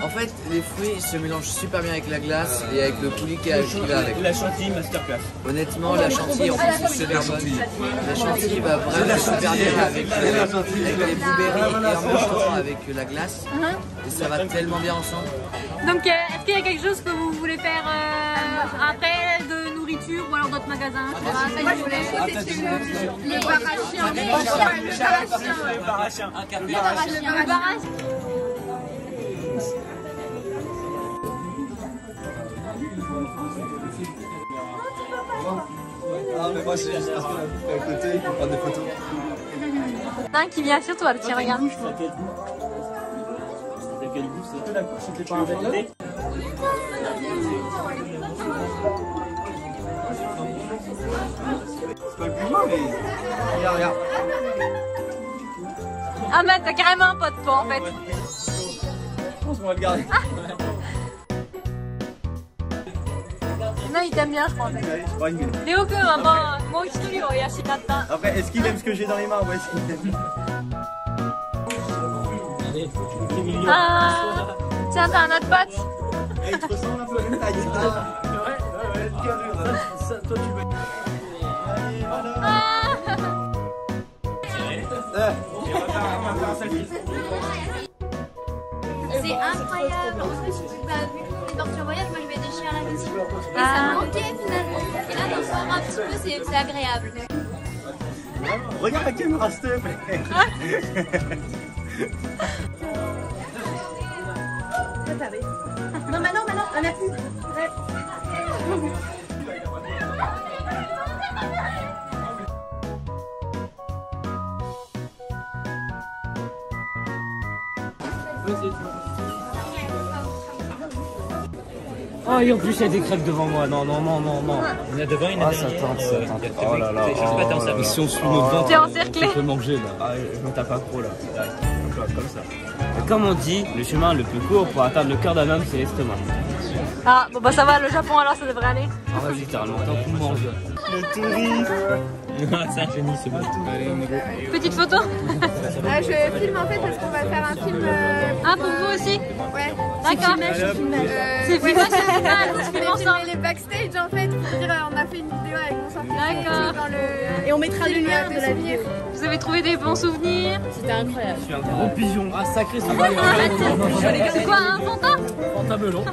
En fait, les fruits se mélangent super bien avec la glace et avec le coulis qui va avec. La chantilly masterclass. Honnêtement, la chantilly en plus c'est super bonne. La chantilly va vraiment super bien avec les blueberries et en même temps avec la glace. Et ça va tellement bien ensemble. Donc, est-ce qu'il y a quelque chose que vous voulez faire après de nourriture ou alors d'autres magasins? Je sais pas, ça que vous voulez. Les barachiens. Les barachiens. Le barrage. Ah mais moi c'est juste parce que la bouffe est à côté, il faut prendre des photos. Un qui vient sur toi, tiens, regarde. Quelle bouffe, c'est que la couche, c'était pas un mais. Regarde, regarde. Ah mais t'as carrément un pot de toi en fait. Je pense qu'on va le garder. Non, il t'aime bien, je pense. Léo君はもう一人を養った。 Après, est-ce qu'il aime ce que j'ai dans les mains ou est-ce qu'il aime? Ah, tiens, t'as un autre pote. Il te ressemble un peu à la taille. Toi, tu veux. C'est incroyable. En plus, bah, vu qu'on est parti en voyage, moi je vais des chiens à la maison. Et ça me manquait finalement. Et là, d'en voir un petit peu, c'est agréable. Regarde la caméra, s'il te plaît. Non, maintenant, on a plus. Oh, et en plus, il y a des crêpes devant moi. Non, non, non, non, non. Il y en a devant, il y en a derrière. Oh là là. Si on suit notre ventre, T'es encerclé. on peut manger là. Ah, je me tape pas trop là. Comme ça. Et comme on dit, le chemin le plus court pour atteindre le cœur d'un homme, c'est l'estomac. Ah, bon bah ça va, le Japon alors ça devrait aller. Ah, vas-y, littéralement, tant qu'on mange. Le touriste. C'est un génie, c'est bon. Petite photo. Je filme en fait parce qu'on va faire un film. Ah, pour vous aussi? Ouais. D'accord. C'est filmage, c'est final. C'est filmé ensemble. Les backstage en fait, pour dire on a fait une vidéo avec mon sorti. D'accord. Et on mettra le lien de la vidéo. Vous avez trouvé des bons souvenirs? C'était incroyable. Je suis un gros pigeon. Ah, sacré C'est quoi, un fanta? Fantabelon.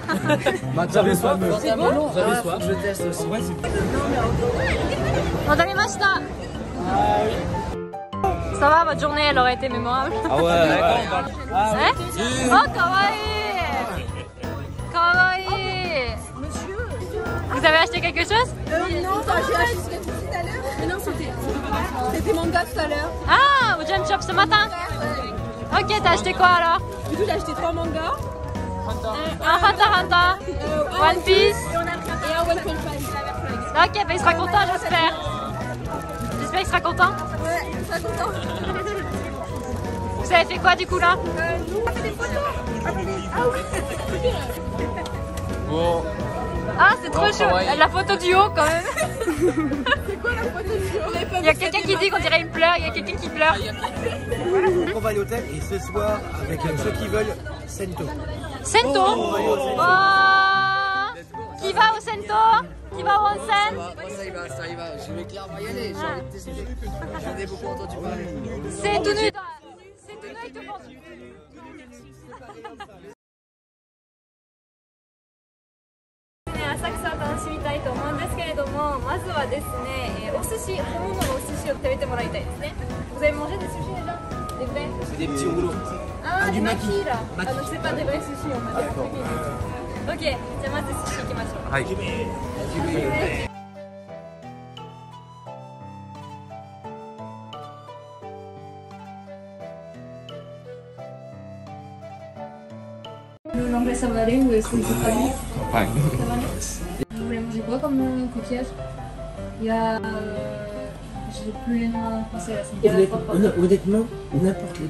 J'avais soif. C'est bon? J'avais soif. Je teste aussi. Ouais, c'est Watarimashita. Ça va, votre journée elle aurait été mémorable. Ah ouais, d'accord. Hein? Oh, kawaii! Kawaii! Monsieur. Vous avez acheté quelque chose? Non, j'ai acheté tout à l'heure. Mais non, c'était manga tout à l'heure. Ah, au Jump Shop ce matin? Ok, t'as acheté quoi alors? Du coup, j'ai acheté 3 mangas. Un Hunter x Hunter, One Piece Et un One Punch Man. Ok, bah il sera content, j'espère. J'espère qu'il sera content. Ouais, il sera content. Vous avez fait quoi du coup là? Nous, on a fait des photos. Ah oui. Bon. Ah, c'est trop chaud. La photo du haut quand même. C'est quoi la photo du haut? Il y a quelqu'un qui dit qu'on dirait une pleure, il y a quelqu'un qui pleure. On va à l'hôtel et ce soir, avec ceux qui veulent, Sento. Sento? Oh. Qui va au Sento? Qui va au onsen? Ça y va, je vais clairement y aller, j'ai envie de tester. J'en ai beaucoup entendu parler. C'est tout nu. C'est tout nu avec tout bon. 浅草を楽しみたいと思うんですけれども、まずはですね、お寿司、本物のお寿司を食べてもらいたいですね。Vous avez mangé des sushis déjà? Des vrais? C'est des petits rouleaux. Ah, du des maki. makis là. Ah, donc c'est pas des vrais sushis, on va dire. Ok, じゃあまず寿司行きましょう。はい。L'anglais ça va aller ou est-ce que c'est pas bien? Ouais. Ça va aller. Vous voulez manger quoi comme coquillage? Il y a... j'ai plus les noms en français là, c'est Honnêtement, n'importe les...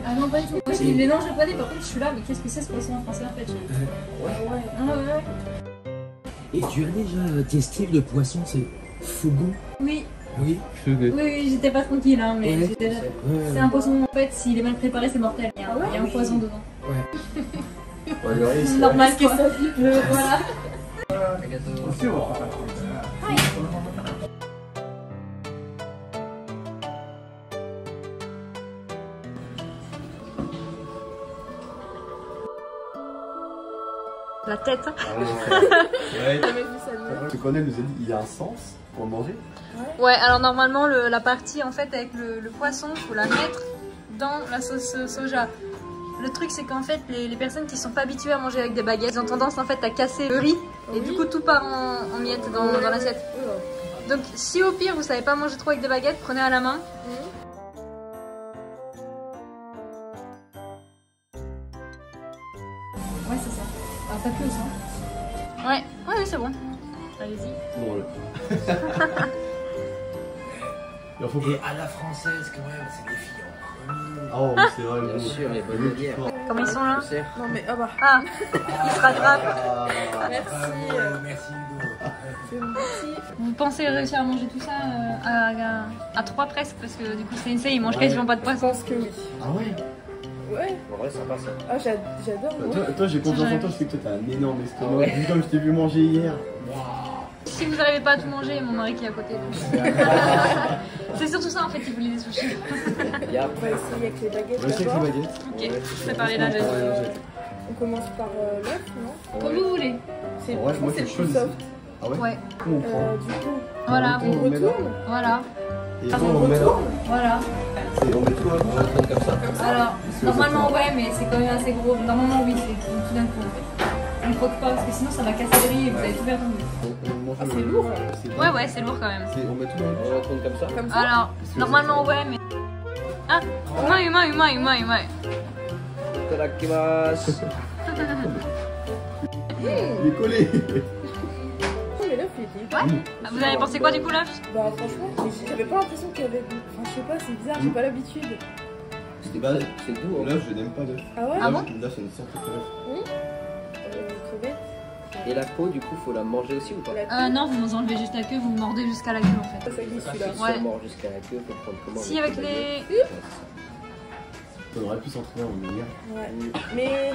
Ah non pas du tout, moi j'ai les noms japonais, par contre je suis là, mais qu'est-ce que c'est ce poisson en français en fait? Ouais. Et tu as déjà testé le poisson, c'est fugu? Oui. Oui. Oui, j'étais pas tranquille hein, mais Ouais. j'étais là. C'est un poisson en fait, s'il est mal préparé c'est mortel, il y a un poison dedans. Ouais. C'est normal quoi. Voilà. La tête. Ce qu'on nous a dit, il y a un sens pour manger. Ouais, alors normalement la partie en fait avec le poisson, faut la mettre dans la sauce soja. Le truc c'est qu'en fait les personnes qui sont pas habituées à manger avec des baguettes, ils ont tendance en fait à casser le riz et du coup tout part en miettes dans l'assiette. Donc si au pire vous savez pas manger trop avec des baguettes, prenez à la main. Ouais c'est ça. Alors pas plus hein. Ouais, c'est bon. Allez-y. Bon, là. Et à la française, quand même, c'est des filles en premier. Oh, oui, c'est vrai. Bien sûr, les bonnes bières. Comment ils sont là? Non mais ah bah. Ah, ils se rattrapent. Merci Hugo. Vous pensez réussir à manger tout ça à 3 presque? Parce que du coup, Sensei il mange quasiment pas de poisson. Je pense que oui. Ah ouais? Ouais. En vrai, sympa ça. Ah, j'adore. Toi, j'ai confiance en toi, je sais que toi, t'as un énorme estomac. Vu comme je t'ai vu manger hier. Si vous n'arrivez pas à tout manger, mon mari qui est à côté. C'est surtout ça en fait, il voulait des sushis. On va essayer avec les baguettes. On va essayer avec les baguettes. Ok, préparez la deuxième. On commence par l'œuf, non? Comme vous voulez. C'est Ouais, moi, le je plus suis soft. Ah ouais? Ouais. Comment on prend? Du coup, Voilà, on retourne. Voilà. Et comment on met là? Voilà. Et on met tout là? On retourne comme ça. Alors, normalement ouais, mais c'est quand même assez gros. Normalement oui, c'est tout d'un coup en fait. On ne croque pas parce que sinon ça va casser le riz et vous allez tout faire tomber. Ah, c'est lourd. Ouais, c'est lourd quand même. On met tout là? On retourne comme ça. Alors, normalement ouais, mais... Ah, humain. Itadakimasu. Il est collé. Oh, mais l'œuf, il était hyper bon. Vous avez pensé quoi du coup l'œuf? Bah, franchement, j'avais pas l'impression qu'il y avait. Enfin, je sais pas, c'est bizarre, j'ai pas l'habitude. Bah, C'est doux. Hein. l'œuf, je n'aime pas l'œuf. Ah ouais? Ah bon? Là, c'est une sorte de l'œuf. Crevette. Et la peau, du coup, faut la manger aussi ou pas? Non, vous enlevez juste la queue, vous mordez jusqu'à la queue en fait. Ça glisse celui-là. Si Ouais. on mord jusqu'à la queue, faut prendre comment? Si avec les... On aurait pu s'entraîner en lumière. Ouais. Mais.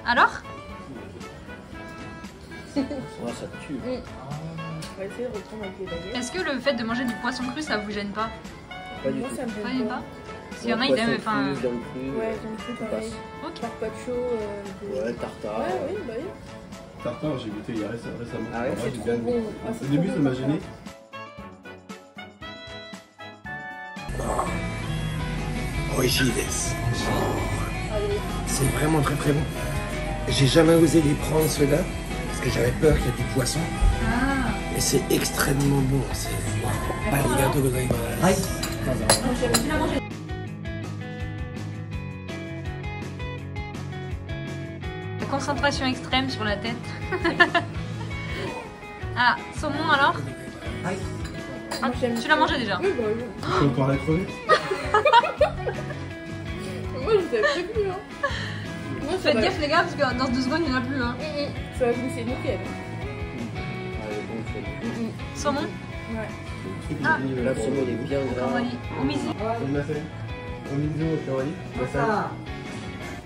Alors? Ouais, ça tue. On va essayer de reprendre avec les baguettes. Est-ce que le fait de manger du poisson cru ça vous gêne pas? Pas du Moi, tout. ça me Pas gêne du pas. pas? S'il y en a, ils aiment. Enfin. Viande crue. Ouais, j'aime plus pareil. Ok. Carpaccio. Ouais, tartare. Ouais, oui, bah oui. Tartare, j'ai goûté il y a récemment. Ah ouais, En vrai, c'est j'ai trop bien aimé. bon. Ah, c'est Au début, trop ça bon, m'a gêné. Oishi desu. C'est vraiment très très bon. J'ai jamais osé les prendre ceux-là parce que j'avais peur qu'il y ait du poisson. Ah. Et c'est extrêmement bon. C'est arigatou gozaimasu. Tu l'as mangé? Concentration extrême sur la tête. Ah, saumon alors? Ah, tu l'as mangé déjà? Oui, bah oui. Tu peux encore la crevette? Moi, je t'avais prévenu, hein. Moi, ça Faites va. gaffe les gars parce que dans 2 secondes il n'y en a plus hein. Ça va glisser nickel. Saumon? Ouais. Ah. Là, le saumon, il est bien gras. Kawali. Omizi.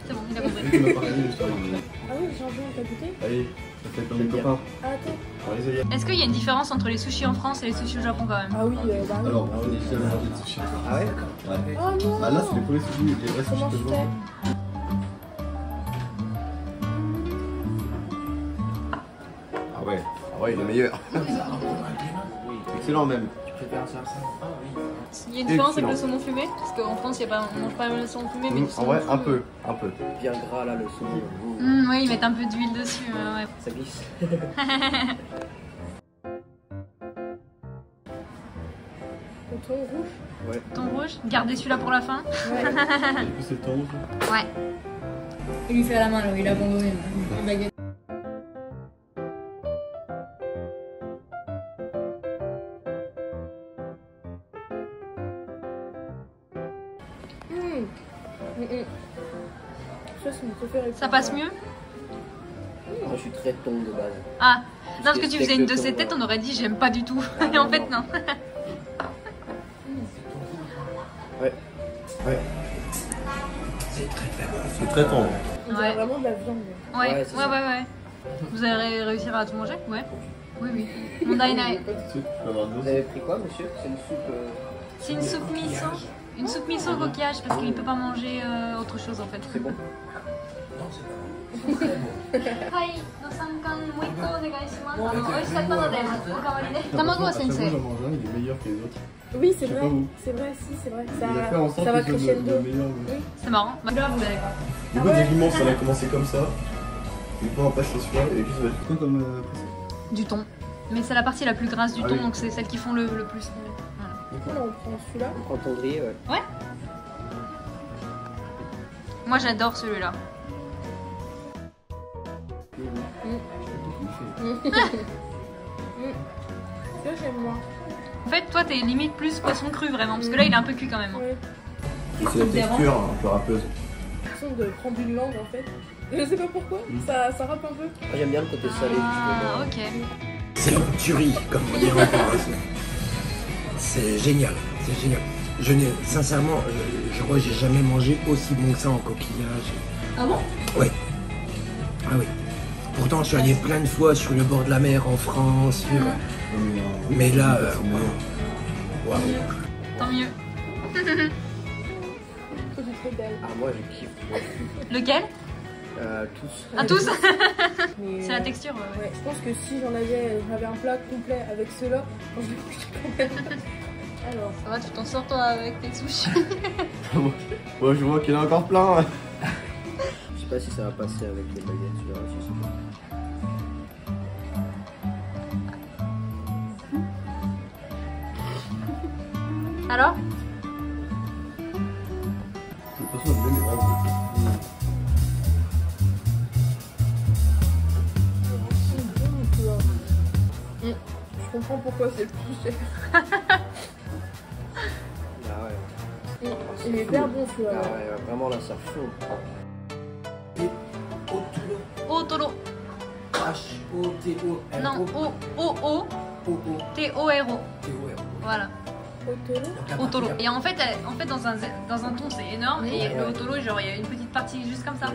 C'est bon, il a compris. Ah oui, le jambon, t'as goûté? Allez, ça fait comme les copains. Ah, attends. Est-ce qu'il y a une différence entre les sushis en France et les sushis au Japon quand même? Ah oui, bah oui. Alors, on est jamais mangé de sushi. Ah ouais? Ouais. Oh non! Ah là, c'est les premiers sushis, les vrais sushis Comment que je je mange. fais? Ah ouais, il est meilleur. Excellent même. Tu préfères ça? Il y a une différence avec le saumon fumé? Parce qu'en France on mange pas le saumon fumé mais du En saumon vrai, un fumé. peu. Bien gras là, le saumon. Oui, ils mettent un peu d'huile dessus. Ouais. Ça glisse. Le thon rouge? Ouais. Thon rouge, gardez celui-là pour la fin. Ouais. Du coup, c'est le thon rouge. Ouais. Il lui fait à la main là, il a abandonné les baguettes. Ça, c'est mon préféré. Ça passe mieux? Moi, je suis très thon de base. Ah, non, parce que Steak tu faisais une de de ces thon, têtes, ouais. on aurait dit j'aime pas du tout. Et en fait, non. Ouais. C'est très tendre. On dirait vraiment de la viande. Ouais. c'est ça. Vous allez réussir à tout manger? Ouais. Oui. Mon dainai. Vous avez pris quoi, monsieur? C'est une soupe. C'est une soupe miso. Une soupe miso au coquillage parce qu'il peut pas manger autre chose en fait. C'est bon. Tamago J'en sensei. mange un, il est meilleur que les autres. Oui, c'est Je sais vrai. pas vous. C'est vrai, si, c'est vrai. Il a fait en sorte Ça va que ce soit crescendo. le meilleur. C'est marrant. Bah, là, vous l'avez pas. Du coup, techniquement, ça va commencer comme ça. Et puis, on va passer celui-là. Et puis, ça va être quoi comme Du thon. Mais c'est la partie la plus grasse du Ah thon, oui. donc c'est celle qui font le plus. Voilà. Du coup, là, on prend celui-là. On prend ton gris, ouais. Ouais. Moi j'adore celui-là. Ça, j'aime moins. En fait, toi t'es limite plus poisson cru vraiment, parce que là il est un peu cuit quand même. Ouais. C'est la texture un peu râpeuse. J'ai l'impression de prendre une langue en fait. Je sais pas pourquoi, ça râpe un peu. Moi, j'aime bien le côté salé, Ah, justement. ok. C'est une tuerie, comme on dit en France. C'est génial, c'est génial. Sincèrement, je crois que j'ai jamais mangé aussi bon que ça en coquillage. Ah bon? Ouais. Ah oui. Pourtant, je suis allé plein de fois sur le bord de la mer en France. Mais là, waouh. Tant mieux. Ah, moi, je kiffe. Lequel? Tous. Ah, tous? Mais, C'est la texture, ouais. Ouais, je pense que si j'avais un plat complet avec ceux-là, je vais quand même. Alors. Ça va, tu t'en sors toi avec tes sushis? Moi, je vois qu'il y en a encore plein. Je sais pas si ça va passer avec les baguettes, tu verras, je sais pas. Alors? De toute façon, même les bras, Je comprends pourquoi c'est le plus cher. Ah ouais. Il est hyper bon celui-là. Ah ouais, vraiment là, ça fout. Otoro. H-O-T-O. Non, O-O-O-T-O-R-O. Voilà. Otoro. Et en fait dans un thon c'est énorme et le otoro genre il y a une petite partie juste comme ça.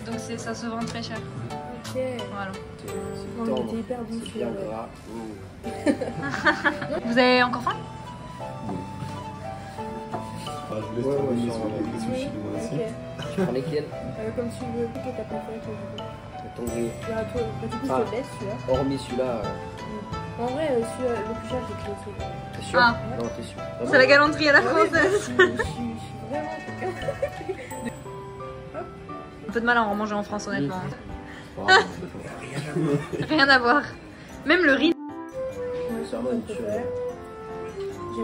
Donc ça se vend très cher. Ok. Voilà. Non, mais il était hyper bon C'est bien celui-là. gras. Vous avez encore faim? je vous laisse terminer sur les sushis de mon assiette. Tu prends lesquels? Comme tu veux, plutôt t'as préféré toi. Ton gris. Toi, du coup je te laisse celui-là. Hormis celui-là. En vrai, celui-là, le plus cher, j'ai créé celui-là. T'es sûr? Ah. Non, t'es sûr. C'est la galanterie à la française. Je suis vraiment Un peu de mal à en manger en France honnêtement. Rien à voir. Même le riz. J'aime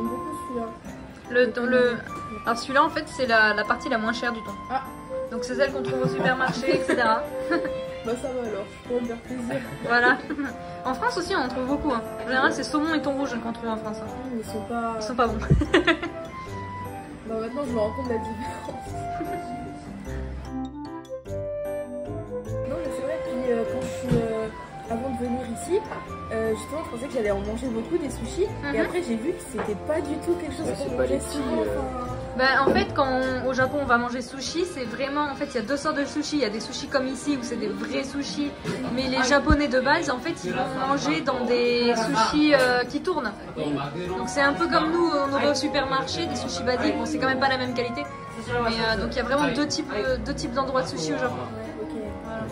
beaucoup celui-là. Alors celui-là en fait c'est la partie la moins chère du thon. Ah. Donc c'est celle qu'on trouve au supermarché, etc. Bah ça va alors, je pourrais me faire plaisir. Voilà. En France aussi on en trouve beaucoup. Hein. En général c'est saumon et thon rouge qu'on trouve en France. Hein. Ils sont pas bons. Bah maintenant je me rends compte de la différence. Non mais c'est vrai, puis quand je suis... avant de venir ici, justement je pensais que j'allais en manger beaucoup des sushis. Et après j'ai vu que c'était pas du tout quelque chose qu'on mangeait souvent. Bah, en fait, quand au Japon on va manger sushi, c'est vraiment, en fait, il y a deux sortes de sushis. Il y a des sushis comme ici où c'est des vrais sushis, mais les Japonais de base, en fait, ils vont manger dans des sushis qui tournent. Donc c'est un peu comme nous, on aurait au supermarché des sushis basiques. Bon, c'est quand même pas la même qualité, mais donc il y a vraiment deux types d'endroits de sushi au Japon.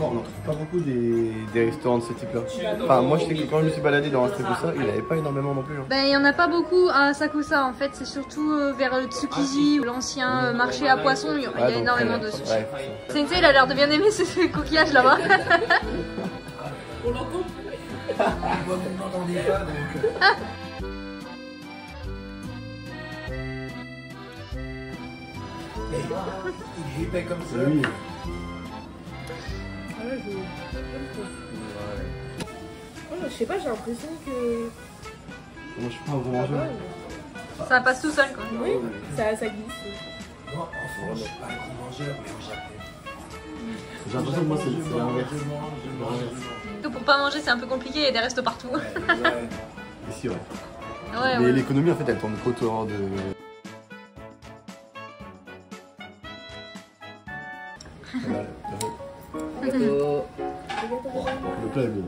On n'en trouve pas beaucoup des restaurants de ce type-là. Enfin, moi je sais que quand je me suis baladé dans un truc comme ça, il n'y avait pas énormément non plus. Hein. Ben, il n'y en a pas beaucoup à Asakusa en fait, c'est surtout vers le Tsukiji, l'ancien marché à poissons, il y a énormément de sushi. Ouais. Sensei, il a l'air de bien aimer ce coquillage là-bas. On l'entend. Vous m'entendez pas donc. Il est épais comme ça. Oui. Je sais pas, j'ai l'impression que... Moi je suis pas un gros mangeur. Ça passe tout seul quoi. Oui, ça glisse. Moi en France, je suis pas un gros mangeur, mais au Japon. J'ai l'impression que moi c'est l'inverse. Pour pas manger c'est un peu compliqué, il y a des restos partout. Ici ouais. Ouais, Mais l'économie en fait elle tourne autour de... Gâteau. Le plat est bon.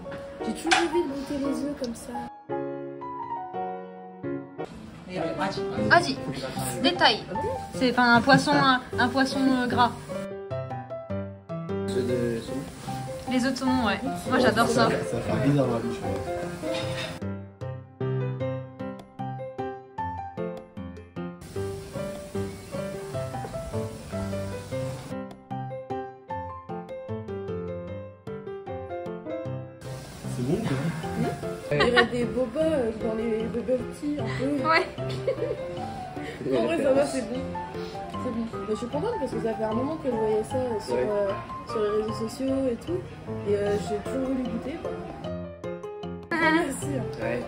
J'ai toujours rêvé de monter les œufs comme ça. Vas-y, détail. C'est un poisson gras. Ceux de saumon. Les œufs de saumon, ouais. Moi j'adore ça. Ça va faire bizarre dans la bouche. C'est bon quoi. Il y aurait des boba dans les bubble tea un peu. Ouais. En vrai, ça va, c'est bon. C'est bon. Mais je suis contente parce que ça fait un moment que je voyais ça sur les réseaux sociaux et tout. Et j'ai toujours voulu goûter. Merci. Ouais.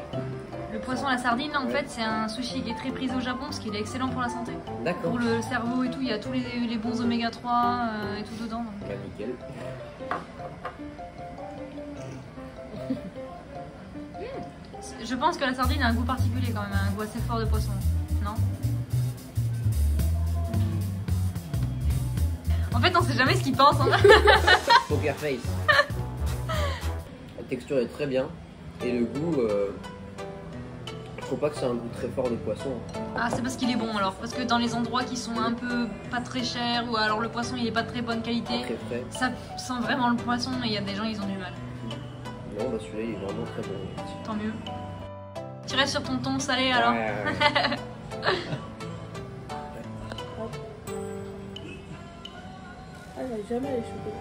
Le poisson à la sardine, en fait, c'est un sushi qui est très prisé au Japon parce qu'il est excellent pour la santé. D'accord. Pour le cerveau et tout, il y a tous les bons oméga 3 et tout dedans. Donc. Bah, nickel. Je pense que la sardine a un goût particulier quand même, un goût assez fort de poisson, non? En fait, on sait jamais ce qu'ils pensent. Hein. Poker face. La texture est très bien et le goût, je trouve pas que c'est un goût très fort de poisson. Ah, c'est parce qu'il est bon alors, parce que dans les endroits qui sont un peu pas très chers ou alors le poisson il est pas de très bonne qualité, Très frais. ça sent vraiment le poisson et il y a des gens ils ont du mal. Non, bah celui-là il est vraiment très bon. Tant mieux. Tu restes sur ton ton salé alors. Ah, j'ai jamais les chocolats.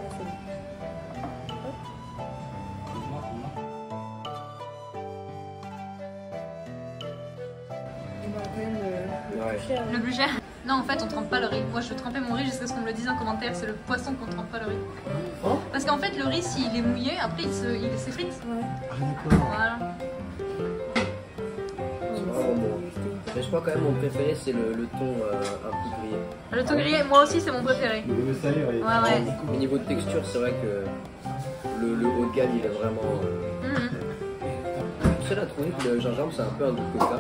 Le plus cher? Non, en fait, on trempe pas le riz. Moi, je trempais mon riz jusqu'à ce qu'on me le dise en commentaire. C'est le poisson qu'on trempe pas le riz. Oh. Parce qu'en fait, le riz, s'il est mouillé, après, il s'effrite. Voilà. C'est vraiment bon. Mais je crois quand même mon préféré c'est le thon un peu grillé. Le thon grillé, moi aussi, c'est mon préféré. Le salé, ouais. Ouais. Au niveau de texture, c'est vrai que le haut de gamme il est vraiment. Tu sais, la trouvé que le gingembre c'est un peu un goût de coca.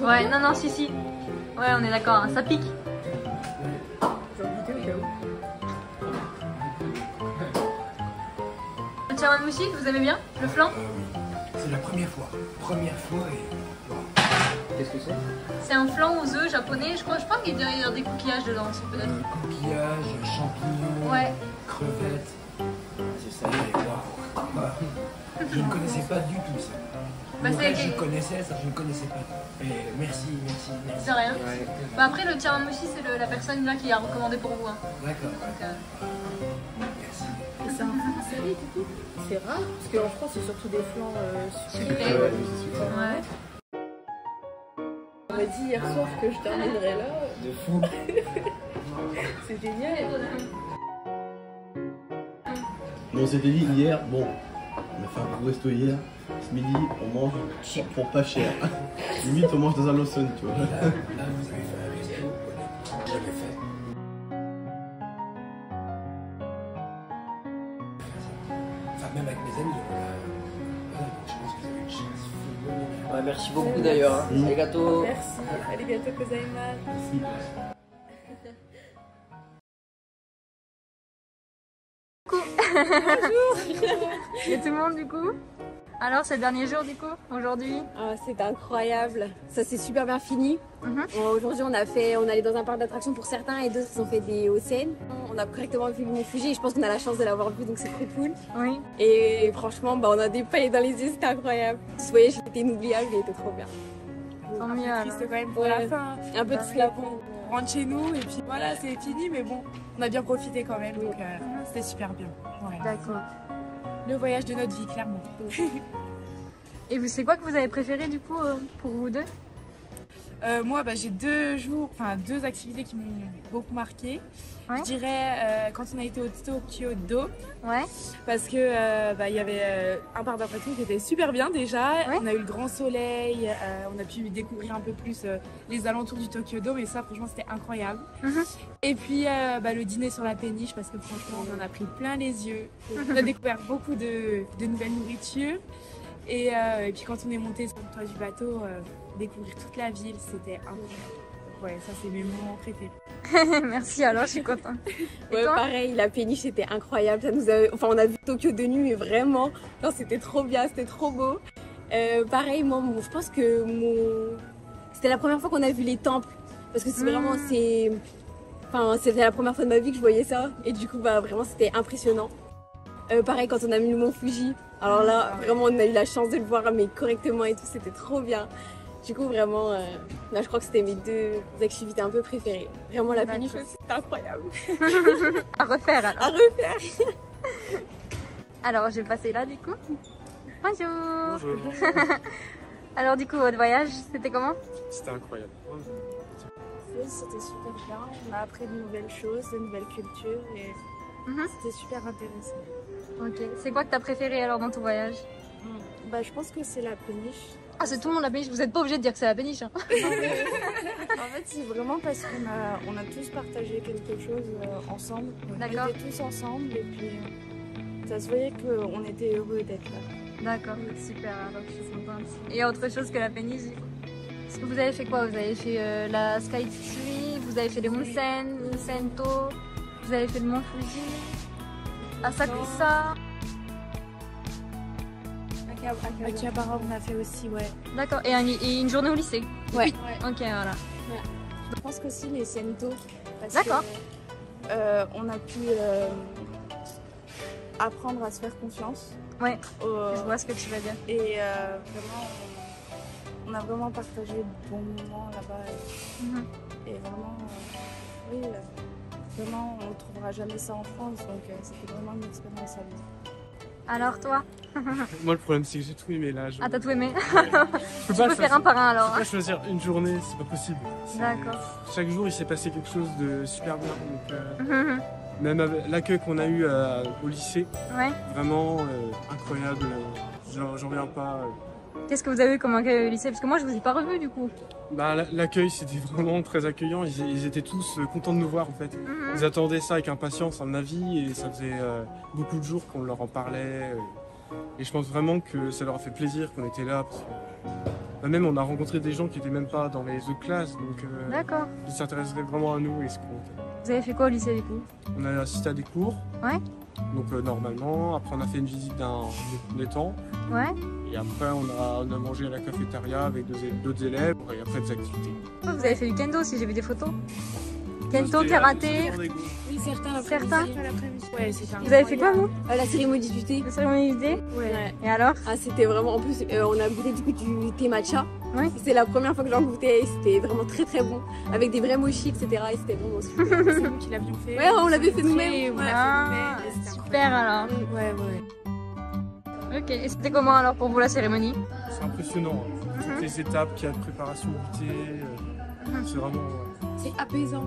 Ouais, non, si. Ouais, on est d'accord, hein. Ça pique. Le chawanmushi, vous aimez bien? Le flan? C'est la première fois. Et... Qu'est-ce que c'est? C'est un flan aux œufs japonais. Je crois qu'il y a des coquillages dedans aussi, peut-être. Coquillages, champignons, ouais. Crevettes. C'est ça, waouh. Je ne connaissais pas du tout ça. Bah, je connaissais ça, je ne connaissais pas. Et merci. C'est rien. Ouais. Bah, après, le chawanmushi, c'est la personne là qui a recommandé pour vous. Hein. D'accord. Merci. Et c'est un flan salé du coup? C'est rare, parce qu'en France, c'est surtout des flans sucrés. Ouais. On m'a dit hier soir que je terminerais là. De fou. C'est génial. Bon, on s'était dit hier, bon, on a fait un gros resto hier. Ce midi, on mange pour pas cher. Limite, on mange dans un Lawson, tu vois. Là, vous avez fait un resto, j'avais fait. Enfin, même avec mes amis, voilà, donc je pense que vous avez une chance. Ouais, merci beaucoup d'ailleurs. Hein. Arigato. Merci. Arigato gozaimasu. Merci. Bonjour. Et tout le monde du coup? Alors, c'est le dernier jour du coup, aujourd'hui? C'est incroyable, ça s'est super bien fini. Aujourd'hui on allait dans un parc d'attractions pour certains et d'autres ils ont fait des Hauts-Seine. On a correctement vu le mont Fuji et je pense qu'on a la chance de l'avoir vu donc c'est trop cool. Oui. Et franchement on a des paillettes dans les yeux, c'était incroyable. Ce voyage était inoubliable et il était trop bien. Tant mieux. Triste quand même pour la fin. Un peu de slapon. On rentre chez nous et puis voilà c'est fini mais bon on a bien profité quand même donc c'était super bien. Ouais. D'accord. Le voyage de notre vie clairement. Et c'est quoi que vous avez préféré du coup pour vous deux? Moi j'ai deux activités qui m'ont beaucoup marqué. Ouais. Je dirais quand on a été au Tokyo Dome. Ouais. Parce que il y avait un parc d'attractions qui était super bien déjà. Ouais. On a eu le grand soleil, on a pu découvrir un peu plus les alentours du Tokyo Dome et ça franchement c'était incroyable. Et puis le dîner sur la péniche parce que franchement on en a pris plein les yeux. On a découvert beaucoup de nouvelles nourritures. Et puis quand on est monté sur le toit du bateau, découvrir toute la ville, c'était incroyable. Ouais, ça c'est mes moments préférés. Merci alors, je suis contente. Ouais, pareil, la péniche c'était incroyable. On a vu Tokyo de nuit, mais vraiment, c'était trop bien, c'était trop beau. Pareil, moi, je pense que c'était la première fois qu'on a vu les temples. Parce que c'est vraiment, c'était la première fois de ma vie que je voyais ça. Et du coup, vraiment, c'était impressionnant. Pareil, quand on a mis le mont Fuji. Alors là, vraiment, on a eu la chance de le voir, mais correctement et tout, c'était trop bien. Du coup, vraiment, là, je crois que c'était mes deux activités un peu préférées. Vraiment, la péniche, c'était incroyable. À refaire alors. À refaire. Alors, je vais passer là, du coup. Bonjour. Bonjour. Alors du coup, votre voyage, c'était comment? C'était incroyable. C'était super bien. On a appris de nouvelles choses, de nouvelles cultures et c'était super intéressant. Ok. C'est quoi que t'as préféré alors dans ton voyage? Bah, je pense que c'est la péniche. Ah, c'est tout le monde la péniche? Vous n'êtes pas obligé de dire que c'est la péniche. Hein. En fait, c'est vraiment parce qu'on a tous partagé quelque chose ensemble. On était tous ensemble et puis ça se voyait qu'on était heureux d'être là. D'accord, super, alors je suis contente. Et autre chose que la péniche, est-ce que vous avez fait quoi? Vous avez fait la Sky Tree, vous avez fait les Onsen, le Sento, vous avez fait le Mont Fuji, Asakusa. Akihabara, on a fait aussi, ouais. D'accord, et une journée au lycée? Ouais. Ok, voilà. Ouais. Je pense qu'aussi les Sento. D'accord. On a pu apprendre à se faire confiance. Ouais, je vois ce que tu veux dire. Et vraiment, on a vraiment partagé de bons moments là-bas. Et vraiment, oui, vraiment, on ne trouvera jamais ça en France. Donc c'était vraiment une expérience à vivre. Alors toi? Moi le problème c'est que j'ai tout aimé là. Ah t'as tout aimé? Je peux faire un par un alors. Je peux pas choisir une journée, c'est pas possible. D'accord. Chaque jour il s'est passé quelque chose de super bien. Donc, même avec l'accueil qu'on a eu au lycée, vraiment incroyable. J'en reviens pas. Qu'est-ce que vous avez eu comme accueil au lycée? Parce que moi je vous ai pas revu du coup. Bah, l'accueil c'était vraiment très accueillant, ils étaient tous contents de nous voir en fait. Ils attendaient ça avec impatience à mon avis et ça faisait beaucoup de jours qu'on leur en parlait. Et je pense vraiment que ça leur a fait plaisir qu'on était là. Parce que, même on a rencontré des gens qui n'étaient même pas dans les autres classes, donc ils s'intéresseraient vraiment à nous et ce qu'on fait. Vous avez fait quoi au lycée du coup? On a assisté à des cours. Ouais. Donc normalement, après on a fait une visite d'un étang. Ouais. Et après on a mangé à la cafétéria avec d'autres élèves et après des activités. Oh, vous avez fait du kendo aussi, j'ai vu des photos. Kendo, karaté. Oui, certains. Ouais, c'est ça. Vous avez fait quoi vous? La cérémonie du thé. La cérémonie du thé? Ouais. Et alors? Ah, c'était vraiment, en plus, on a goûté du coup du thé matcha. Ouais. C'est la première fois que j'en goûtais, c'était vraiment très très bon. Avec des vrais mochis, etc. Et c'était vraiment super. C'est nous qui l'avions fait. Ouais, on l'avait fait nous-mêmes. Super alors. Ouais, ouais. Ok, et c'était comment alors pour vous la cérémonie? C'est impressionnant, toutes les étapes qu'il y a de préparation du thé, c'est vraiment... C'est apaisant.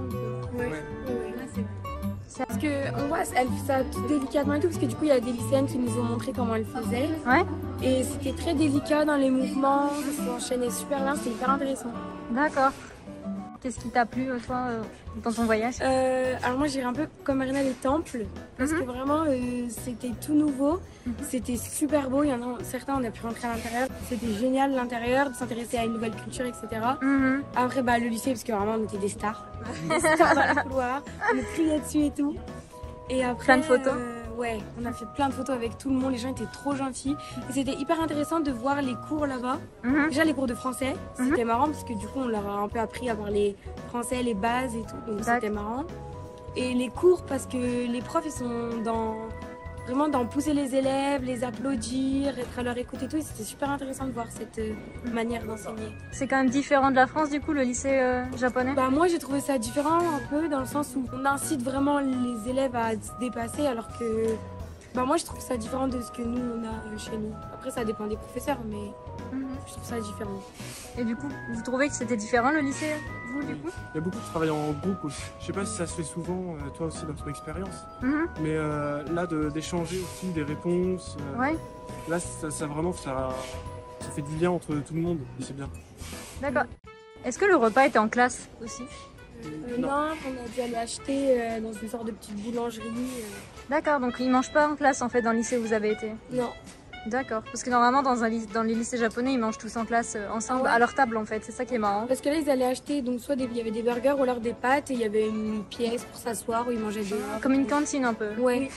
Ouais, là c'est vrai. Parce qu'on voit, elle fait ça tout délicatement et tout, parce que du coup il y a des lycéennes qui nous ont montré comment elle faisait. Ouais. Et c'était très délicat dans les mouvements, ça s'enchaînait super bien, c'était hyper intéressant. D'accord. Qu'est-ce qui t'a plu toi dans ton voyage? Alors moi j'irais un peu comme Marina les temples, parce que vraiment c'était tout nouveau, c'était super beau, il y en a certains on a pu rentrer à l'intérieur, c'était génial l'intérieur, de s'intéresser à une nouvelle culture, etc. Après le lycée, parce que vraiment on était des stars, des stars dans les couloirs, on criait dessus et tout. Et après, plein de photos? Ouais, on a fait plein de photos avec tout le monde, les gens étaient trop gentils. Et c'était hyper intéressant de voir les cours là-bas. Déjà les cours de français, c'était marrant parce que du coup on leur a un peu appris à parler français, les bases et tout, donc c'était marrant. Et les cours parce que les profs ils sont vraiment dans pousser les élèves, les applaudir, être à leur écoute et tout. Et c'était super intéressant de voir cette manière d'enseigner. C'est quand même différent de la France du coup, le lycée japonais? Bah moi j'ai trouvé ça différent un peu dans le sens où on incite vraiment les élèves à se dépasser alors que bah moi je trouve ça différent de ce que nous on a chez nous. Après ça dépend des professeurs mais je trouve ça différent. Et du coup, vous trouvez que c'était différent le lycée, vous du coup? Il y a beaucoup de travail en groupe aussi. Je sais pas si ça se fait souvent, toi aussi dans ton expérience, mais là d'échanger aussi des réponses, là ça vraiment ça fait du lien entre tout le monde et c'est bien. D'accord. Est-ce que le repas était en classe aussi? Non, on a dû aller acheter dans une sorte de petite boulangerie. D'accord, donc ils mangent pas en classe en fait dans le lycée où vous avez été? Non. D'accord, parce que normalement dans les lycées japonais ils mangent tous en classe ensemble, à leur table en fait, c'est ça qui est marrant. Parce que là ils allaient acheter, donc soit il y avait des burgers ou alors des pâtes et il y avait une pièce pour s'asseoir où ils mangeaient dehors. Comme une cantine un peu. Ouais,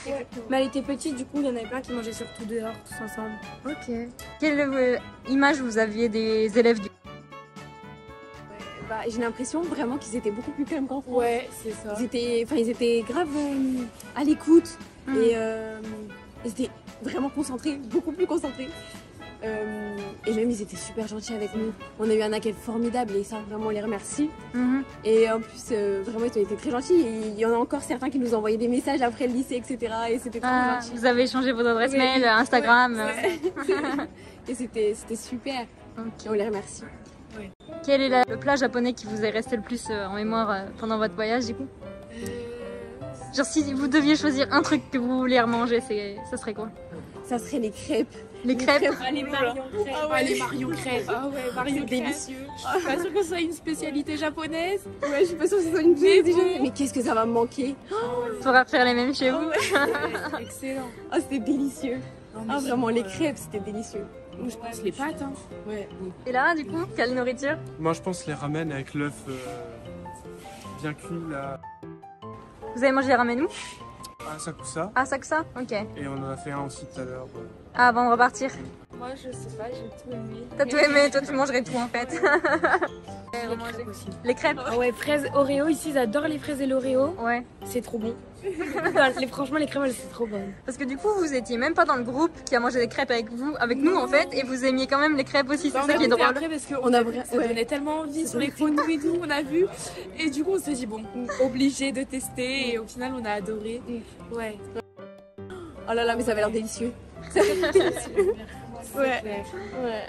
mais elle était petite, du coup il y en avait plein qui mangeaient surtout dehors, tous ensemble. Ok. Quelle image vous aviez des élèves du Bah, j'ai l'impression vraiment qu'ils étaient beaucoup plus calmes qu'en France. Ouais, c'est ça. Ils étaient grave à l'écoute et ils étaient vraiment concentrés, beaucoup plus concentrés. Et même ils étaient super gentils avec nous. On a eu un accueil formidable et ça vraiment on les remercie. Et en plus vraiment ils ont été très gentils. Et il y en a encore certains qui nous ont envoyé des messages après le lycée, etc. Et c'était trop gentil. Vous avez échangé vos adresses mail, Instagram. Et c'était super. Et on les remercie. Quel est le plat japonais qui vous est resté le plus en mémoire pendant votre voyage du coup? Genre si vous deviez choisir un truc que vous vouliez remanger, ça serait quoi? Ça serait les crêpes. Les crêpes? Ah, les Marion crêpes. Ah ouais, les Marion crêpes. Ah ouais, Marion crêpes. Délicieux. Je suis pas sûre que ce soit une spécialité japonaise. Ouais, je suis pas sûre que ce soit une spécialité japonaise. Mais qu'est-ce que ça va me manquer? Faudra faire les mêmes chez vous. Ouais, excellent. Ah, c'était délicieux. Ah, vraiment, les crêpes, c'était délicieux. Moi, je pense les pâtes. Hein. Ouais. Et là, du coup, quelle nourriture? Moi, je pense les ramen avec l'œuf bien cuit là. Vous avez mangé les ramen où? À Asakusa. Ah, Asakusa? Ok. Et on en a fait un aussi tout à l'heure. Ah, avant de repartir? Moi, je sais pas, j'ai tout aimé. T'as tout aimé, toi tu mangerais tout en fait. Les crêpes? Ah ouais, fraises Oreo, ici ils adorent les fraises et l'Oreo. Ouais. C'est trop bon. Franchement, les crêpes, c'est trop bon. Parce que du coup, vous étiez même pas dans le groupe qui a mangé des crêpes avec nous en fait, et vous aimiez quand même les crêpes aussi, c'est ça qui est drôle. Après, parce qu'on a ça donnait tellement envie sur les photos et tout, on a vu. Et du coup, on s'est dit, bon, obligé de tester, et au final, on a adoré. Ouais. Oh là là, mais ça avait l'air délicieux. Ça avait l'air délicieux. Ouais,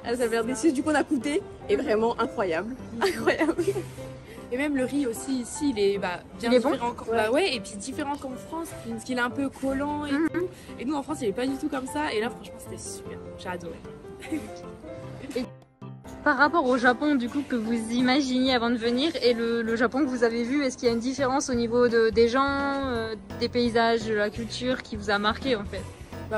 ça avait l'air délicieux. Du coup, on a goûté, et vraiment incroyable. Incroyable. Et même le riz aussi ici, il est bien différent. Bon et puis différent qu'en France, parce qu'il est un peu collant et tout. Et nous en France, il est pas du tout comme ça. Et là, franchement, c'était super. J'ai adoré. Et par rapport au Japon, du coup, que vous imaginiez avant de venir, et le Japon que vous avez vu, est-ce qu'il y a une différence au niveau des gens, des paysages, de la culture qui vous a marqué en fait?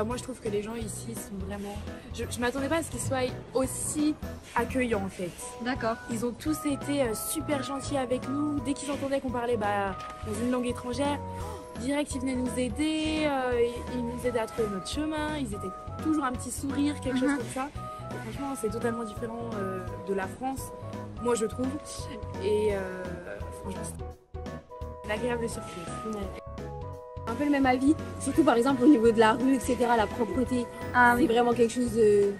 Moi je trouve que les gens ici sont vraiment... Je m'attendais pas à ce qu'ils soient aussi accueillants en fait. D'accord. Ils ont tous été super gentils avec nous. Dès qu'ils entendaient qu'on parlait dans une langue étrangère, direct ils venaient nous aider, ils nous aidaient à trouver notre chemin, ils étaient toujours un petit sourire, quelque chose comme ça. Et franchement c'est totalement différent de la France, moi je trouve. Et franchement c'est une agréable surprise. Un peu le même avis, surtout par exemple au niveau de la rue, etc., la propreté. C'est vraiment quelque chose de...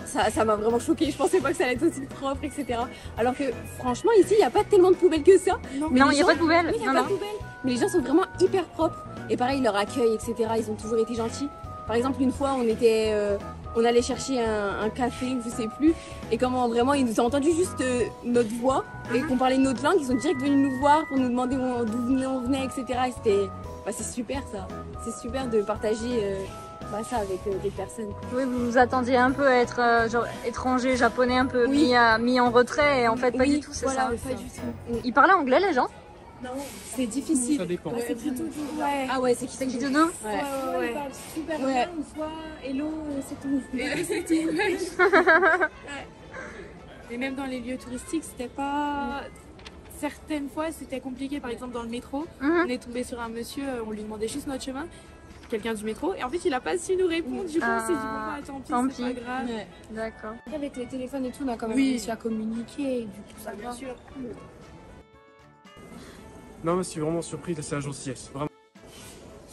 Ça m'a vraiment choquée, je pensais pas que ça allait être aussi propre, etc. Alors que franchement ici, il n'y a pas tellement de poubelles que ça. Non, il n'y a pas de poubelles. Oui, il n'y a pas de poubelles. Mais les gens sont vraiment hyper propres. Et pareil, leur accueil, etc., ils ont toujours été gentils. Par exemple, une fois, on allait chercher un café, je sais plus, et comment vraiment ils nous ont entendu juste notre voix et qu'on parlait notre langue, ils sont direct venus nous voir pour nous demander d'où on venait, etc. Et c'était... c'est super ça, c'est super de partager ça avec des personnes. Oui, vous vous attendiez un peu à être genre étranger, japonais, un peu mis en retrait, et en fait pas du tout, c'est ça. Pas du tout. Ils parlaient anglais les gens? Non, c'est difficile. Ça dépend. C'est plutôt Ah ouais, c'est qui tout nous? Ouais. Ils parlent super bien, ou soit hello, c'est tout. Hello, c'est tout. Et même dans les lieux touristiques, c'était pas... Certaines fois, c'était compliqué. Par exemple, dans le métro, on est tombé sur un monsieur, on lui demandait juste notre chemin, quelqu'un du métro, et en fait, il a pas su nous répondre. Du coup, on s'est dit, bon, tant pis, c'est pas grave. Ouais. D'accord. Avec les téléphones et tout, on a quand même réussi à communiquer. Du coup, ça bien sûr. Non, mais je suis vraiment surpris de sa gentillesse. Vraiment.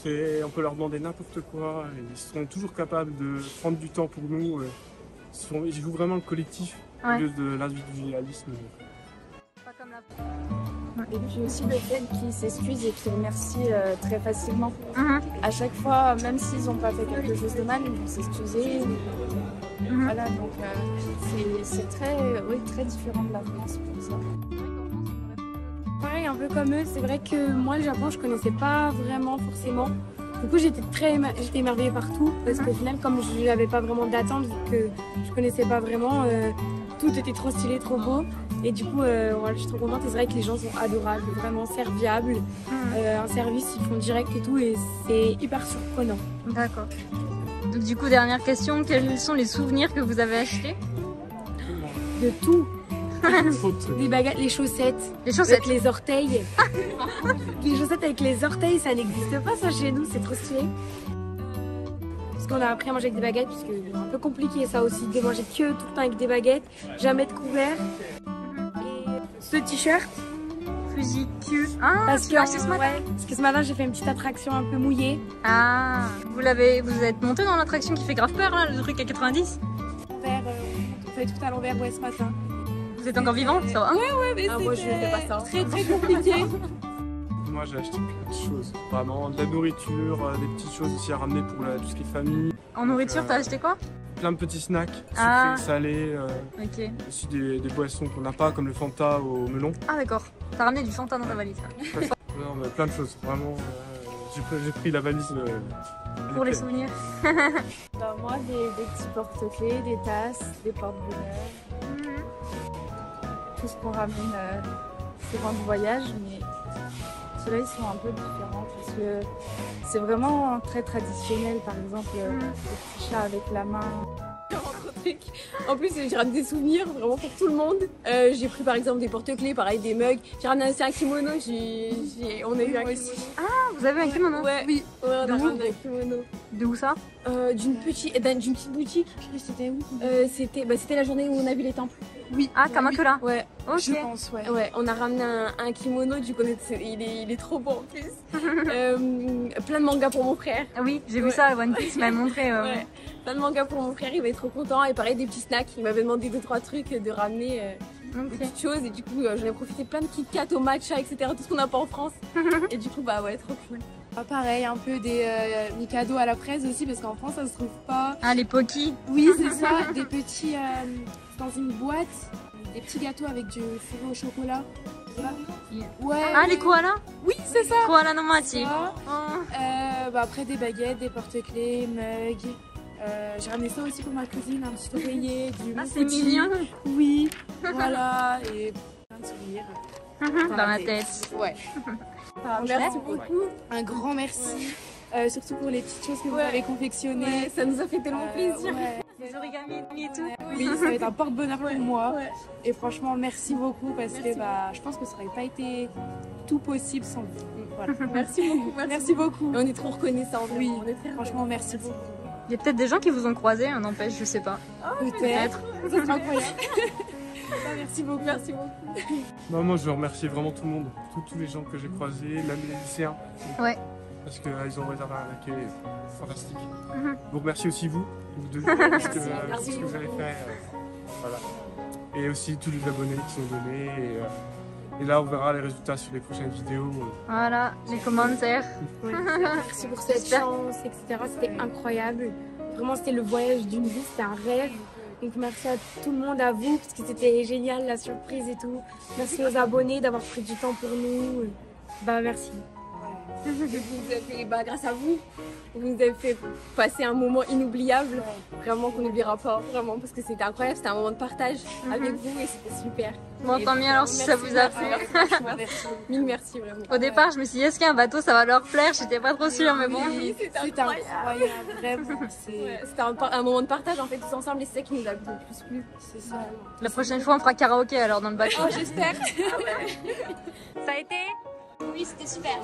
On peut leur demander n'importe quoi, et ils seront toujours capables de prendre du temps pour nous. Ils jouent vraiment le collectif au lieu de l'individualisme. Et puis aussi le fait qu'ils s'excusent et qu'ils remercient très facilement. À chaque fois, même s'ils n'ont pas fait quelque chose de mal, ils vont s'excuser. Voilà, donc c'est très différent de la France pour ça. Pareil, un peu comme eux, c'est vrai que moi le Japon je connaissais pas vraiment forcément. Du coup j'étais émerveillée partout parce qu'au final comme je n'avais pas vraiment d'attente, vu que je connaissais pas vraiment, tout était trop stylé, trop beau. Et du coup je suis trop contente et c'est vrai que les gens sont adorables, vraiment serviables. Un service ils font direct et tout et c'est hyper surprenant. D'accord. Donc du coup dernière question, quels sont les souvenirs que vous avez achetés? De tout. Des bagages, les chaussettes. Les chaussettes avec les orteils. Les chaussettes avec les orteils, ça n'existe pas ça chez nous, c'est trop stylé. Parce qu'on a appris à manger avec des baguettes, puisque c'est un peu compliqué ça aussi, de manger que tout le temps avec des baguettes, jamais de couvert. Et ce t-shirt. Fuji Q. Ah, parce que ce matin j'ai fait une petite attraction un peu mouillée. Ah, vous êtes monté dans l'attraction qui fait grave peur là, le truc à 90? Vers fait tout à l'envers ce matin. Vous êtes encore vivant, ça va? Ouais, mais moi, je fais pas ça. très très compliqué. Moi j'ai acheté plein de choses, vraiment de la nourriture, des petites choses aussi à ramener pour tout ce qui est famille. En nourriture, t'as acheté quoi? Plein de petits snacks, Ah. sucrés, salés, Ok. aussi des boissons qu'on n'a pas comme le Fanta au melon. Ah d'accord. T'as ramené du Fanta dans ta valise. Non, mais plein de choses, vraiment. J'ai pris la valise. Pour les souvenirs. Bah, moi, des petits porte-clés, des tasses, des porte-bonheur. Tout ce qu'on ramène souvent du voyage, mais ceux-là ils sont un peu différents parce que c'est vraiment très traditionnel. Par exemple, le petit chat avec la main. En plus, j'ai ramené des souvenirs vraiment pour tout le monde. J'ai pris par exemple des porte-clés, pareil, des mugs. J'ai ramené aussi un kimono. On a eu un kimono. Ah, vous avez un kimono? Ouais, oui. Ouais, on a ramené un kimono. De où ça? D'une petite boutique. C'était où? C'était la journée où on a vu les temples. Oui. Ah, Kamakura. Ouais. Ok. Je pense, ouais. Ouais, on a ramené un kimono, du coup il est trop beau en plus. Plein de mangas pour mon frère. Ah oui, j'ai vu ça, One Piece m'a montré. Ouais. Plein de mangas pour mon frère, il va être trop content. Et pareil, des petits snacks. Il m'avait demandé 2-3 trucs de ramener des petites choses. Et du coup, j'en ai profité plein de Kit Kat au matcha, etc. Tout ce qu'on n'a pas en France. Et du coup, bah ouais, trop cool. Ah, pareil, un peu des cadeaux à la fraise aussi, parce qu'en France, ça se trouve pas. Ah, les Poki. Oui, c'est ça. Des petits, dans une boîte, des petits gâteaux avec du fourré au chocolat. Ouais. Ah, les koalas? Oui, c'est ça. Koala no machi. Après, des baguettes, des porte-clés, mugs. J'ai ramené ça aussi pour ma cousine, un petit oreiller, du Ah, c'est mignon. Oui, voilà, et plein de souvenirs. Dans la tête. Ouais. Merci beaucoup. Un grand merci. Surtout pour les petites choses que vous avez confectionnées. Ouais, ça nous a fait tellement plaisir. Les origamis et tout. Oui, ça va être un porte-bonheur pour moi. Et franchement, merci beaucoup parce que je pense que ça n'aurait pas été tout possible sans vous. Voilà. Merci beaucoup. Merci beaucoup. Et on est trop reconnaissants. Oui, franchement, merci beaucoup. Il y a peut-être des gens qui vous ont croisé, n'empêche, je sais pas. Peut-être. Ça serait incroyable. Merci beaucoup. Merci beaucoup. Non, moi je veux remercier vraiment tout le monde, tous les gens que j'ai croisés, même les lycéens. Ouais. Parce qu'ils ont réservé un accueil fantastique. Je vous remercie aussi vous deux, parce que ce que vous avez fait. Voilà. Et aussi tous les abonnés qui sont donnés. Et là, on verra les résultats sur les prochaines vidéos. Voilà, les commentaires. Merci pour cette chance, etc. C'était incroyable. Vraiment, c'était le voyage d'une vie, c'était un rêve. Donc merci à tout le monde, à vous, parce que c'était génial, la surprise et tout. Merci aux abonnés d'avoir pris du temps pour nous. Merci. Vous avez fait, grâce à vous, vous nous avez fait passer un moment inoubliable, vraiment qu'on n'oubliera pas, vraiment, parce que c'était incroyable, c'était un moment de partage avec vous et c'était super. Bon, tant mieux alors si ça vous a plu. Mille merci vraiment. Au départ, je me suis dit, est-ce qu'un bateau ça va leur plaire? J'étais pas trop sûre, mais bon. Oui, c'était incroyable, vraiment. C'était un moment de partage en fait, tous ensemble, et c'est ça qui nous a le plus plu. C'est ça. La prochaine fois, on fera karaoké alors dans le bateau. Oh, j'espère. Ça a été? Oui, c'était super.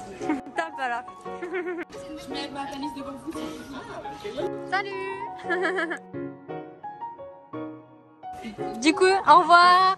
Top alors. Je mets ma valise devant vous. Salut. Du coup, au revoir.